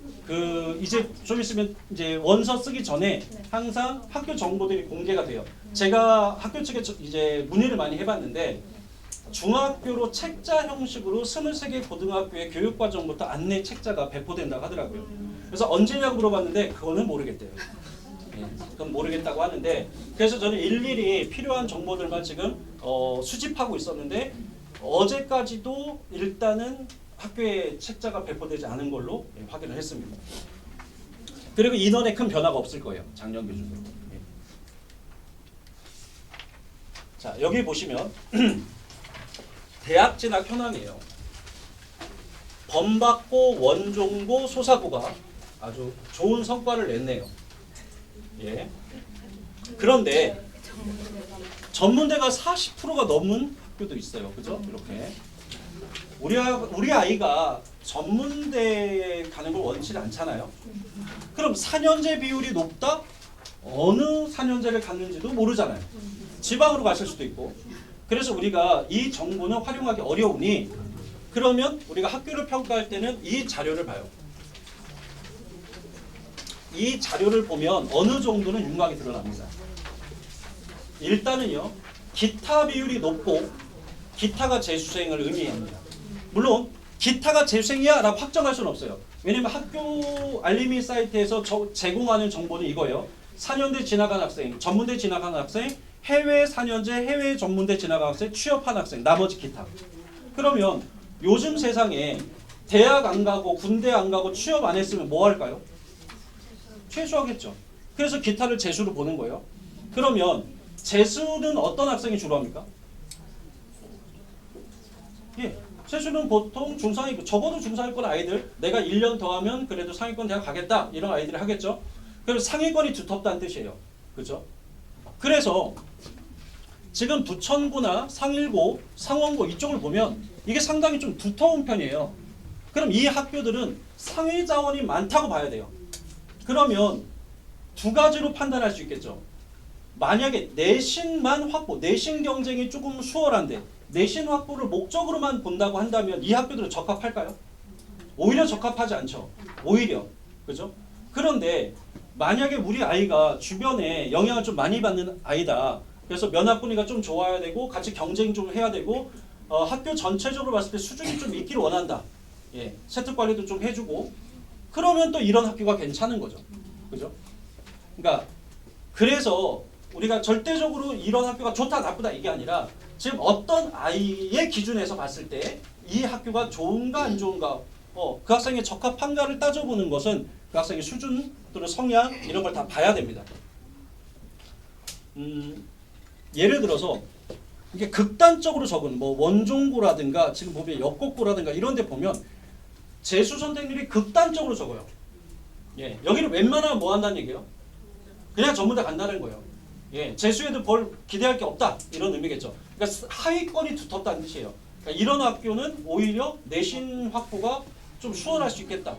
이제 좀 있으면 이제 원서 쓰기 전에 항상 학교 정보들이 공개가 돼요. 제가 학교 측에 이제 문의를 많이 해봤는데 중학교로 책자 형식으로 23개 고등학교의 교육과정부터 안내 책자가 배포된다고 하더라고요. 그래서 언제냐고 물어봤는데 그거는 모르겠대요. 예, 그건 모르겠다고 하는데 그래서 저는 일일이 필요한 정보들만 지금 수집하고 있었는데 어제까지도 일단은 학교에 책자가 배포되지 않은 걸로 확인을 했습니다. 그리고 인원에 큰 변화가 없을 거예요. 작년 기준으로. 예. 자, 여기 보시면 대학 진학 현황이에요. 범박고, 원종고, 소사고가 아주 좋은 성과를 냈네요. 예. 그런데 전문대가 40%가 넘은 학교도 있어요. 그죠? 이렇게. 우리 아이가 전문대에 가는 걸 원치 않잖아요. 그럼 4년제 비율이 높다? 어느 4년제를 갔는지도 모르잖아요. 지방으로 가실 수도 있고. 그래서 우리가 이 정보는 활용하기 어려우니 그러면 우리가 학교를 평가할 때는 이 자료를 봐요. 이 자료를 보면 어느 정도는 윤곽이 드러납니다. 일단은요. 기타 비율이 높고 기타가 재수생을 의미합니다. 물론 기타가 재수생이야 라고 확정할 수는 없어요. 왜냐면 학교 알림이 사이트에서 제공하는 정보는 이거예요. 4년대 지나간 학생, 전문대 지나간 학생, 해외 4년제, 해외 전문대 지나간 학생, 취업한 학생, 나머지 기타. 그러면 요즘 세상에 대학 안 가고 군대 안 가고 취업 안 했으면 뭐 할까요? 퇴소하겠죠. 그래서 기타를 재수로 보는 거예요. 그러면 재수는 어떤 학생이 주로 합니까? 예, 재수는 보통 중상위권, 적어도 중상위권 아이들, 내가 1년 더 하면 그래도 상위권 대학 가겠다 이런 아이들이 하겠죠. 그래서 상위권이 두텁다는 뜻이에요. 그렇죠? 그래서 지금 부천구나 상일고, 상원고 이쪽을 보면 이게 상당히 좀 두터운 편이에요. 그럼 이 학교들은 상위 자원이 많다고 봐야 돼요. 그러면 두 가지로 판단할 수 있겠죠. 만약에 내신만 확보, 내신 경쟁이 조금 수월한데 내신 확보를 목적으로만 본다고 한다면 이 학교들은 적합할까요? 오히려 적합하지 않죠. 오히려. 그죠? 그런데 만약에 우리 아이가 주변에 영향을 좀 많이 받는 아이다. 그래서 면학분위기가 좀 좋아야 되고 같이 경쟁 좀 해야 되고 학교 전체적으로 봤을 때 수준이 좀 있기를 원한다. 예, 세특 관리도 좀 해주고 그러면 또 이런 학교가 괜찮은 거죠. 그죠? 그러니까 그래서 우리가 절대적으로 이런 학교가 좋다 나쁘다 이게 아니라 지금 어떤 아이의 기준에서 봤을 때 이 학교가 좋은가 안 좋은가 그 학생의 적합한가를 따져보는 것은 그 학생의 수준 또는 성향 이런 걸 다 봐야 됩니다. 예를 들어서 이게 극단적으로 적은 뭐 원종고라든가 지금 보면 역곡고라든가 이런 데 보면 재수 선택률이 극단적으로 적어요. 예, 여기는 웬만하면 뭐 한다는 얘기예요? 그냥 전문대 간다는 거예요. 예, 재수에도 뭘 기대할 게 없다 이런 의미겠죠. 그러니까 하위권이 두텁다는 뜻이에요. 그러니까 이런 학교는 오히려 내신 확보가 좀 수월할 수 있겠다